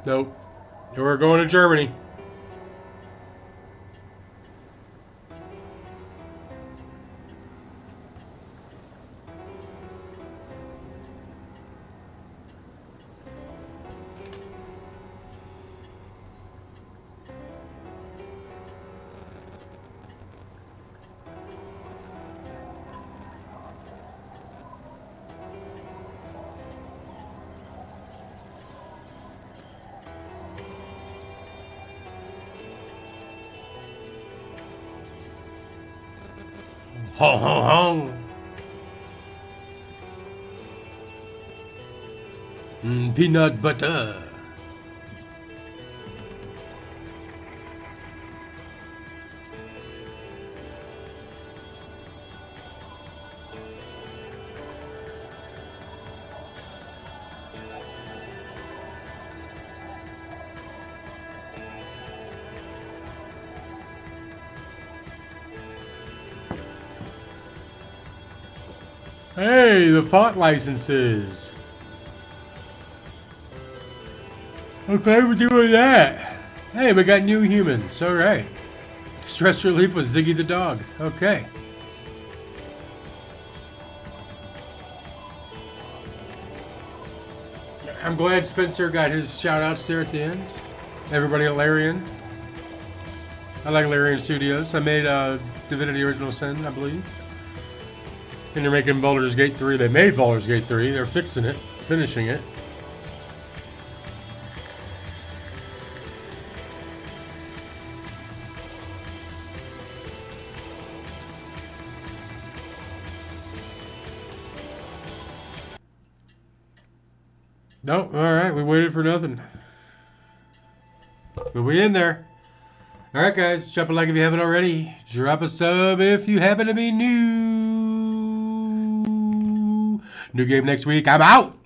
Nope. We're going to Germany. Ho ho ho! Peanut butter. Hey, the font licenses. Okay, we're doing that. Hey, we got new humans. All right. Stress relief was Ziggy the dog. Okay. I'm glad Spencer got his shout outs there at the end. Everybody at Larian. I like Larian Studios. I made Divinity Original Sin, I believe. And they're making Baldur's Gate 3. They made Baldur's Gate 3. They're fixing it, finishing it. Nope, alright, we waited for nothing. But we in there. Alright guys, drop a like if you haven't already. Drop a sub if you happen to be new. New game next week. I'm out!